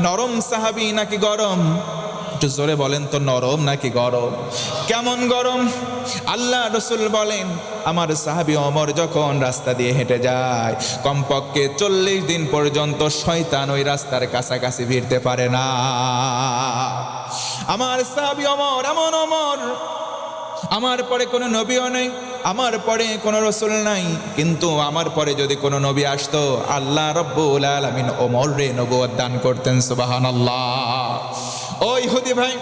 নরম সাহাবী নাকি গরম? একটু জোরে বলেন তো, নরম নাকি গরম? কেমন গরম? আল্লাহ রসুল বলেন, আমার সাহাবী ওমর যখন রাস্তা দিয়ে হেঁটে যায়, কমপক্ষে 40 দিন পর্যন্ত শয়তান ওই রাস্তার কাছাকাছি ভিড়তে পারে না। আমার সাহাবী ওমর এমন ওমর, আমার পরে কোনো নবীও নেই, আমার পরে কোনো রসুল নাই, কিন্তু আমার পরে যদি কোনো নবী আসতো, আল্লাহ রব্বুল আলামিন ওমরে নবুয়ত দান করতেন। সুবহানাল্লাহ। ও ইহুদি ভাই,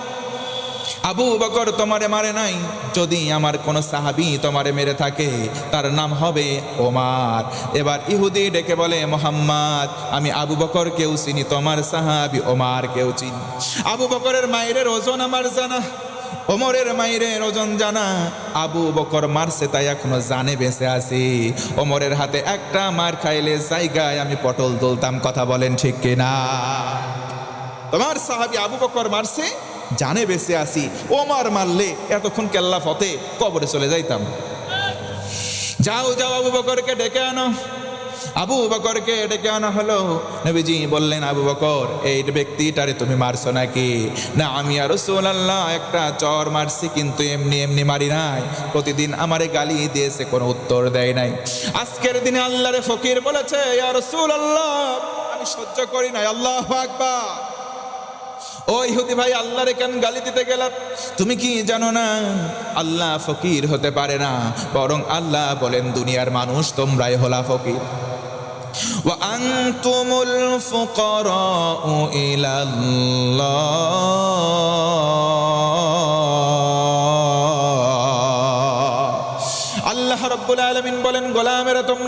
আবু বকর তোমারে মারে নাই, যদি আমার কোনো সাহাবী তোমারে মেরে থাকে তার নাম হবে ওমর। এবার ইহুদি ডেকে বলে, মুহাম্মদ আমি আবু বকর কেউ চিনি, তোমার সাহাবী ওমর কেউ চিনি। আবু বকরের মায়ের ওজন আমার জানা, ওমরের মায়ের ওজন জানা। আবু বকর মারছে তাই এখনো জানে বেঁচে আছি, ওমরের হাতে একটা মার খাইলে জায়গায় আমি পটল তুলতাম। কথা বলেন ঠিক কিনা? তোমার সাহাবী আবু বকর মারছে, জানে বেঁচে আছি, ওমর মারলে এতক্ষণ কেল্লা ফতে কবরে চলে যাইতাম। যাও যাও আবু বকরকে ডেকে আনো। আবু বকরকে ডেকে আনা হলো। নবীজি বললেন, আবু বকর এই ব্যক্তিটারে তুমি মারছো নাকি? না আমি ইয়া রাসূলুল্লাহ একটা চর মারছি, কিন্তু এমনি এমনি মারি নাই, প্রতিদিন আমারে গালি দিয়েছে, কোনো উত্তর দেয় নাই। আজকের দিনে আল্লাহরে ফকির বলেছে, ইয়া রাসূলুল্লাহ আমি সহ্য করি নাই। আল্লাহু আকবার। ও ইহুদি ভাই, আল্লাহরে কেন গালি দিতে গেলাম? তুমি কি জানো না আল্লাহ ফকির হতে পারে না, বরং আল্লাহ বলেন দুনিয়ার মানুষ তোমরাই হলা ফকির। ওয়া আনতুমুল ফুকারাউ ইলাল্লাহ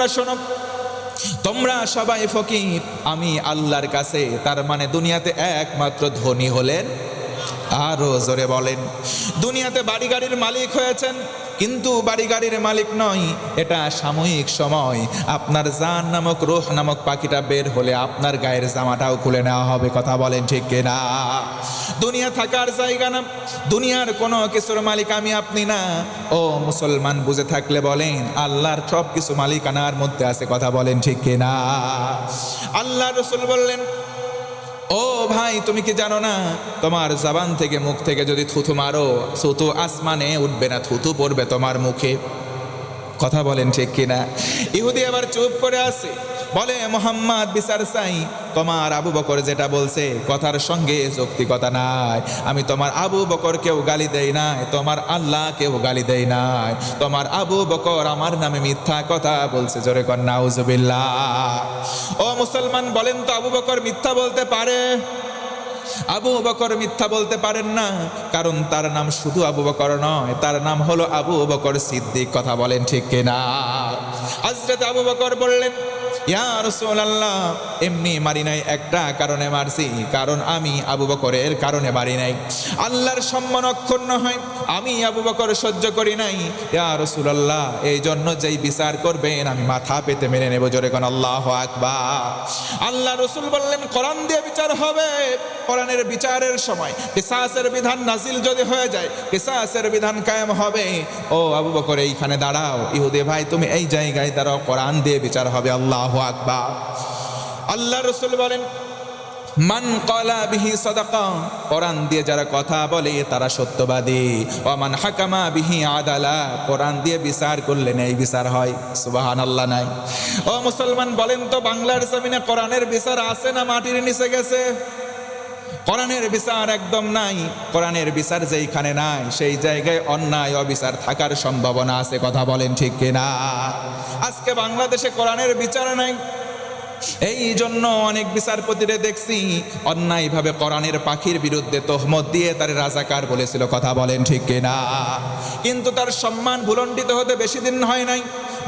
তোমরা শোনো, তোমরা সবাই ফকির, আমি আল্লাহর কাছে। তার মানে দুনিয়াতে একমাত্র ধনী হলেন, আরো জোরে বলেন, দুনিয়াতে বাড়ি গাড়ির মালিক হয়েছেন, কিন্তু বাড়ি গাড়ির মালিক নয়, এটা সাময়িক সময়। আপনার জান নামক রূহ নামক পাখিটা বের হলে আপনার গায়ের জামাটাও খুলে নেওয়া হবে। কথা বলেন ঠিক কিনা? দুনিয়া থাকার জায়গা না, দুনিয়ার কোনো কিছুর মালিক আমি আপনি না। ও মুসলমান, বুঝে থাকলে বলেন আল্লাহর সব কিছু মালিকানার মধ্যে আছে। কথা বলেন ঠিক কিনা? আল্লাহ রসুল বললেন, ও ভাই, তুমি কি জানো না, তোমার জবান থেকে মুখ থেকে যদি থুথু মারো, থুথু আসমানে উঠবে না, থুথু পড়বে তোমার মুখে। কথা বলেন ঠিক কিনা? ইহুদি আবার চুপ করে আছে, বলে মোহাম্মদ বিচার চাই। তোমার আবু বকর যেটা বলছে কথার সঙ্গে যৌক্তিকতা নাই। আমি তোমার আবু বকরকেও গালি দেই নাই, তোমার আল্লাহকেও গালি দেই নাই। তোমার আবু বকর আমার নামে মিথ্যা কথা বলছে। জোরে কর নাউজুবিল্লাহ। ও মুসলমান, বলেন তো আবু বকর মিথ্যা বলতে পারে? আবু বকর মিথ্যা বলতে পারেন না, কারণ তার নাম শুধু আবু বকর নয়, তার নাম হলো আবু বকর সিদ্দিক। কথা বলেন ঠিক কিনা? হযরত আবু বকর বললেন, ইয়া রাসূলুল্লাহ, এমনি মারি নাই, একটা কারণে মারছি, কারণ আমি আবু বকরের কারণে মারি নাই। আল্লাহর সম্মান অক্ষুণ্ণ হয়, আমি আবু বকর সহ্য করি নাই। ইয়া রাসূলুল্লাহ, এই জন্য যেই বিচার করবেন আমি মাথা পেতে মেনে নেব। জোরে কোন আল্লাহু আকবার। আল্লাহ রসুল বললেন, কোরআন দিয়ে বিচার হবে। কোরআনের বিচারের সময় কিসাসের বিধান নাজিল যদি হয়ে যায়, কিসাসের বিধান কায়েম হবে। ও আবু বকর, এইখানে দাঁড়াও। ইহুদি ভাই, তুমি এই জায়গায় দাঁড়াও, কোরআন দিয়ে বিচার হবে। আল্লাহু আকবার। আল্লাহ রসুল বলেন, মান ক্বালা বিহি সাদাকা, কোরআন দিয়ে যারা কথা বলে তারা সত্যবাদী। ওয়া মান হাকামা বিহি আদালা, কোরআন দিয়ে বিচার করলে ন্যায় বিচার হয়। সুবহানাল্লাহ। নাই? ও মুসলমান, বলেন তো বাংলার জমিনে কোরআনের বিচার আছে না মাটির নিচে গেছে? কোরআনের বিচার একদম নাই। কোরআনের বিচার যেইখানে নাই, সেই জায়গায় অন্যায় অবিচার থাকার সম্ভাবনা আছে। কথা বলেন ঠিক কিনা? আজকে বাংলাদেশে কোরআনের বিচার নাই, এই জন্য অনেক বিচারপতিরে দেখছি অন্যায়ভাবে কোরআনের পাখির বিরুদ্ধে তহমত দিয়ে তার রাজাকার বলেছিল। কথা বলেন ঠিক কিনা? কিন্তু তার সম্মান ভুলণ্ঠিত হতে বেশি দিন হয় নাই,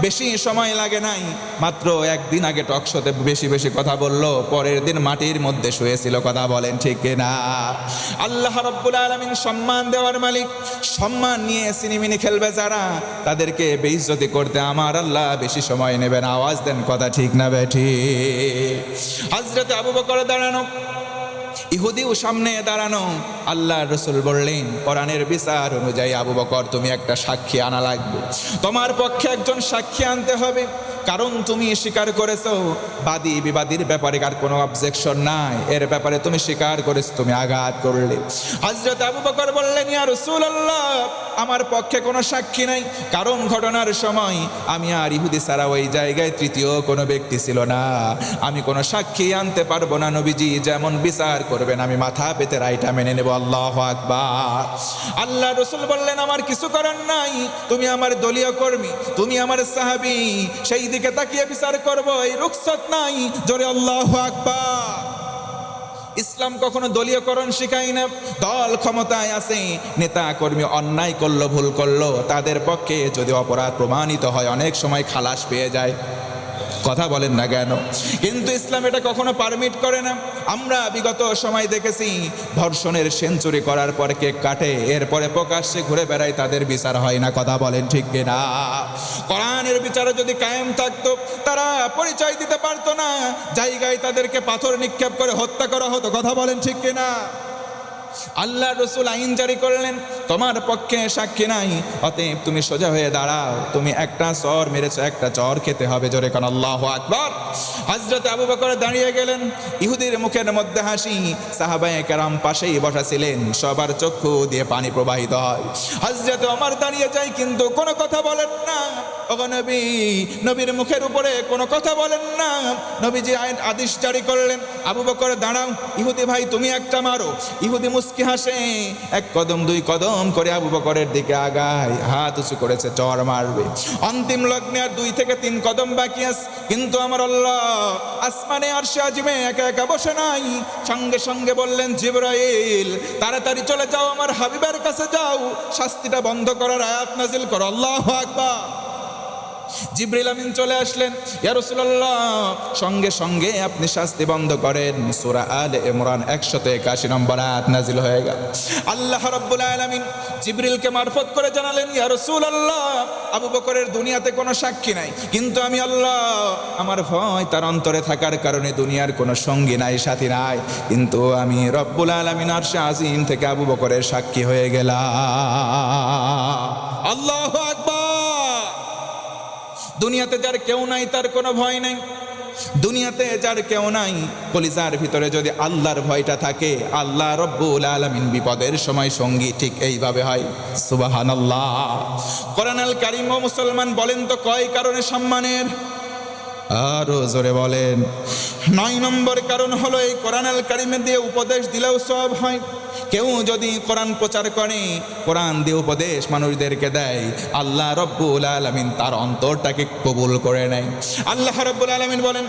বেশি সময় লাগে নাই। মাত্র একদিন আগে টকশোতে বেশি বেশি কথা বলল, পরের দিন মাটির মধ্যে শুয়েছিল। কথা বলেন ঠিক কিনা? আল্লাহ রাব্বুল আলামিন সম্মান দেওয়ার মালিক। সম্মান নিয়ে সিনেমিনি খেলবে যারা, তাদেরকে বেইজ্জতি করতে আমার আল্লাহ বেশি সময় নেবে না। আওয়াজ দেন, কথা ঠিক না বেঠিক? হযরত আবু বকর দাঁড়ানো, ইহুদিও সামনে দাঁড়ানো। আল্লাহ রসুল বললেন, কোরআনের বিচার অনুযায়ী আবু বকর, তুমি একটা সাক্ষী আনা লাগবে। তোমার পক্ষে একজন সাক্ষী আনতে হবে, কারণ তুমি স্বীকার করেছো বাদী বিবাদীর ব্যাপারে আর কোনো অবজেকশন নাই, এর ব্যাপারে তুমি স্বীকার করেছো, তুমি আঘাত করলে। হযরত আবু বকর বললেন, ইয়া রাসূলুল্লাহ, আমার পক্ষে কোনো সাক্ষী নাই, কারণ ঘটনার সময় আমি আর ইহুদি ছাড়া ওই জায়গায় তৃতীয় কোনো ব্যক্তি ছিল না। আমি কোনো সাক্ষী আনতে পারবো না। নবীজি যেমন বিচার করবেন আমি মাথা পেতে রাইটা মেনে নেব। আল্লাহু আকবার। আল্লাহ রসুল বললেন, আমার কিছু করার নাই, তুমি আমার দলীয় কর্মী, তুমি আমার সাহাবী, সেই দিকে তাকিয়ে বিচার করবো, এই রুখসত নাই। জোরে আল্লাহু আকবার। ইসলাম কখনো দলীয়করণ শিখায় না। দল ক্ষমতায় আছে, নেতা কর্মী অন্যায় করলো, ভুল করলো, তাদের পক্ষে যদি অপরাধ প্রমাণিত হয় অনেক সময় খালাস পেয়ে যায়। কথা বলেন না কেন? কিন্তু ইসলাম এটা কখনো পারমিট করে না। আমরা বিগত সময় দেখেছি ধর্ষণের সেঞ্চুরি করার পর কেক কাটে, এরপরে প্রকাশ্যে ঘুরে বেড়ায়, তাদের বিচার হয় না। কথা বলেন ঠিক কিনা? কোরআনের বিচারে যদি কায়েম থাকতো, তারা পরিচয় দিতে পারতো না, জায়গায় তাদেরকে পাথর নিক্ষেপ করে হত্যা করা হতো। কথা বলেন ঠিক কিনা? আল্লাহ রসুল আইন জারি করলেন, তোমার পক্ষে সাক্ষী নাই, অতএব তুমি সোজা হয়ে দাঁড়াও, তুমি একটা চর মেরেছো, একটা চর খেতে হবে। জোরে কোন আল্লাহু আকবার। হযরত আবু বকর দাঁড়িয়ে গেলেন, ইহুদির মুখের মধ্যে হাসি, সাহাবায়ে কেরাম পাশেই বসা ছিলেন, সবার চক্ষু দিয়ে পানি প্রবাহিত হয়। হযরত ওমর দাঁড়িয়ে যায়, কিন্তু কোনো কথা বলেন না। ওগো নবী, নবীর মুখের উপরে কোনো কথা বলেন না। নবীজি আইন আদেশ জারি করলেন, আবু বকর দাঁড়াও, ইহুদি ভাই তুমি একটা মারো। ইহুদি মুস্কি হাসে, এক কদম দুই কদম করে আবু বকরের দিকে আগায়, হাত উঁচু করেছে, চর মারবে। অন্তিম লগ্নে আর 2 থেকে 3 কদম বাকি আছে, কিন্তু আমার আল্লাহ আসমানে আরশে আজিমে একা একা বসে নাই। সঙ্গে সঙ্গে বললেন, জিবরাইল তাড়াতাড়ি চলে যাও, আমার হাবিবের কাছে যাও, শাস্তিটা বন্ধ করার আয়াত নাজিল করো। আল্লাহু আকবার। জিবরিল আমিন চলে আসলেন, ইয়া রাসূলুল্লাহ সঙ্গে সঙ্গে আপনি শাস্তি বন্ধ করেন। সূরা আলে ইমরান 181 নম্বর আয়াত নাজিল হয়ে গেল। আল্লাহ রাব্বুল আলামিন জিবরিলকে মারফত করে জানালেন, ইয়া রাসূলুল্লাহ আবু বকরের দুনিয়াতে কোনো সাক্ষী নাই, কিন্তু আমি আল্লাহ আমার ভয় তার অন্তরে থাকার কারণে দুনিয়ার কোনো সঙ্গী নাই, সাথী নাই, কিন্তু আমি রব্বুল আলামিন আরশে আজিম থেকে আবু বকরের সাক্ষী হয়ে গেলাম। আল্লাহু আকবার। দুনিয়াতে যার কেউ নাই তার কোনো ভয় নাই, দুনিয়াতে যার কেউ নাই কলিজার ভিতরে যদি আল্লাহর ভয়টা থাকে, আল্লাহ রব্বুল আলামিন বিপদের সময় সঙ্গী ঠিক এইভাবে হয়। সুবহানাল্লাহ। কোরআন আল কারীম ও মুসলমান বলেন তো কয় কারণে সম্মানের? আরো জোরে বলেন। 9 নম্বর কারণ হলো এই কোরআন আল কারীমে দিয়ে উপদেশ দিলেও সওয়াব হয়। কেউ যদি কোরআন প্রচার করে, কোরআন দিয়ে উপদেশ মানুষদেরকে দেয়, আল্লাহ রব্বুল আলামিন তার অন্তরটাকে কবুল করে নেয়। আল্লাহ রব্বুল আলামিন বলেন,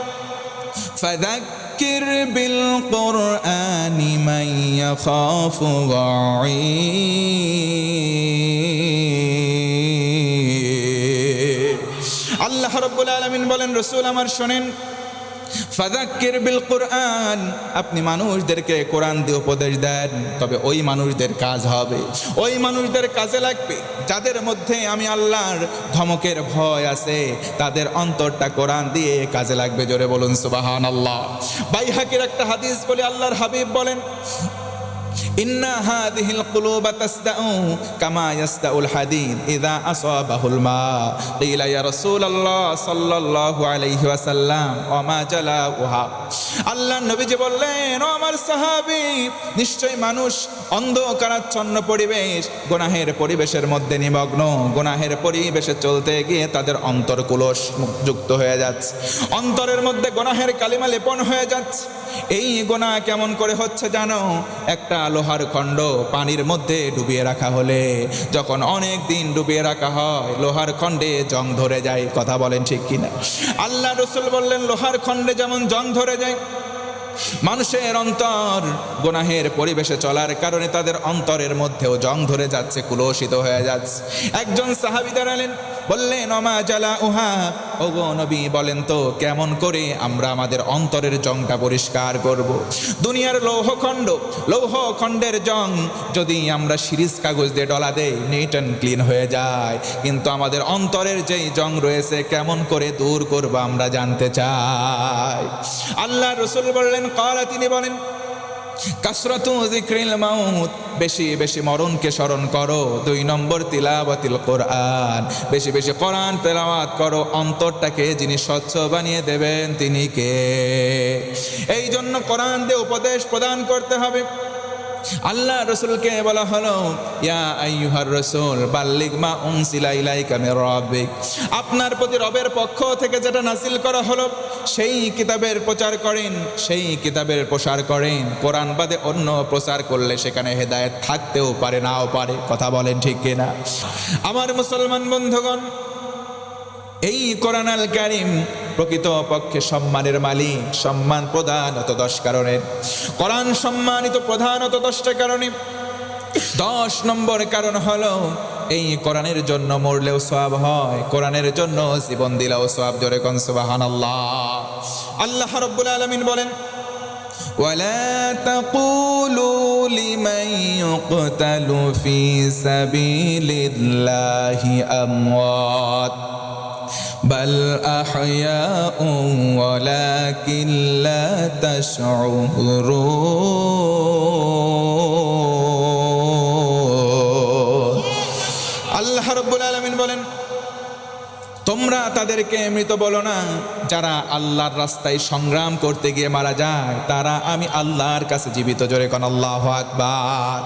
ফাযাক্কির বিল কুরআনি মান ইয়াখাফু ওয়াঈদ। আল্লাহ রব্বুল আলামিন বলেন, রাসূল আমার শোনেন, ফাযাক্কির বিল কুরআন, আপনি মানুষদেরকে কোরআন দিয়ে উপদেশ দেন, তবে ওই মানুষদের কাজ হবে, ওই মানুষদের কাজে লাগবে যাদের মধ্যে আমি আল্লাহর ধমকের ভয় আছে, তাদের অন্তরটা কোরআন দিয়ে কাজে লাগবে। জোরে বলুন সুবহানাল্লাহ। বাইহাকির একটা হাদিস বলে আল্লাহর হাবিব বলেন, ইন্না হাদিহিল কুলুবা তাসদাউ কামা ইয়াসদাউল হাদিদ ইযা আসাবাহুল মা। কিলা ইয়া রাসূলুল্লাহ সাল্লাল্লাহু আলাইহি ওয়াসাল্লাম ওয়া মা জালাউহা। আল্লাহর নবীজি বললেন, ও আমার সাহাবী, নিশ্চয় মানুষ অন্ধকারাচ্ছন্ন পরিবেশ, গুনাহের পরিবেশের মধ্যে নিমগ্ন, গুনাহের পরিবেশে চলতে গিয়ে তাদের অন্তর কুলস যুক্ত হয়ে যাচ্ছে, অন্তরের মধ্যে গুনাহের কালিমা লেপন হয়ে যাচ্ছে। এই গুনাহ কেমন করে হচ্ছে জানো? একটা লোহার খণ্ড পানির মধ্যে ডুবিয়ে রাখা হলে, যখন অনেক দিন ডুবিয়ে রাখা হয়, লোহার খণ্ডে জং ধরে যায়। কথা বলেন ঠিক কিনা? আল্লাহ রাসূল বললেন, লোহার খণ্ডে যেমন জং ধরে যায়, মানুষের অন্তর গুনাহের পরিবেশে চলার কারণে তাদের অন্তরের মধ্যেও জং ধরে যাচ্ছে, কুলসিত হয়ে যাচ্ছে। একজন সাহাবী দাঁড়ালেন, বললেন, ওমা জালাউহা, ওগো নবী বলেন তো কেমন করে আমরা আমাদের অন্তরের জংটা পরিষ্কার করব? দুনিয়ার লৌহ খণ্ডের জং যদি আমরা সিরিজ কাগজ দিয়ে ডলা দেই, নিট অ্যান্ড ক্লিন হয়ে যায়, কিন্তু আমাদের অন্তরের যেই জং রয়েছে কেমন করে দূর করব আমরা জানতে চাই। আল্লাহ রাসূল বললেন, কালা, তিনি বলেন, কাসরাতু যিকরিল মাউত, বেশি বেশি মরণকে স্মরণ করো। 2 নম্বর তিলাওয়াতিল কোরআন, বেশি বেশি কোরআন তেলাওয়াত করো। অন্তরটাকে যিনি স্বচ্ছ বানিয়ে দেবেন তিনি কে? এই জন্য কোরআন দিয়ে উপদেশ প্রদান করতে হবে। আল্লাহ রাসূলকে বলা হলো, ইয়া আইয়ুহার রাসূল বাল্লিগ মা উনসিলা ইলাইকা মির রাব্বিক, আপনার প্রতি রবের পক্ষ থেকে যেটা নাযিল করা হলো সেই কিতাবের প্রচার করেন, সেই কিতাবের প্রসার করেন। কোরআন বাদে অন্য প্রচার করলে সেখানে হেদায়েত থাকতেও পারে, নাও পারে। কথা বলেন ঠিক কিনা? আমার মুসলমান বন্ধুগণ, এই কোরআন আল কারীম প্রকৃত পক্ষে সম্মানের মালিক। সম্মান প্রধানত 10 কারণে। কোরআন সম্মানিত প্রধানত 10টা কারণে। 10 নম্বর কারণ হলো, এই কোরআনের জন্য মরলেও সওয়াব হয়, কোরআনের জন্য জীবন দিলেও সওয়াব। জোরে কোন সুবহানাল্লাহ। আল্লাহ রাব্বুল আলামিন বলেন, ওয়ালা তাকুলু লিমান ইউকতালু ফি সাবিলিল্লাহি আমওয়াত বাল আহইয়াউ ওয়ালাকিন লা তাশউরুন। আল্লাহ রাব্বুল আলামিন বলেন, তোমরা তাদেরকে মৃত বলো না যারা আল্লাহর রাস্তায় সংগ্রাম করতে গিয়ে মারা যায়, তারা আমি আল্লাহর কাছে জীবিত। জোরে কোন আল্লাহু আকবার।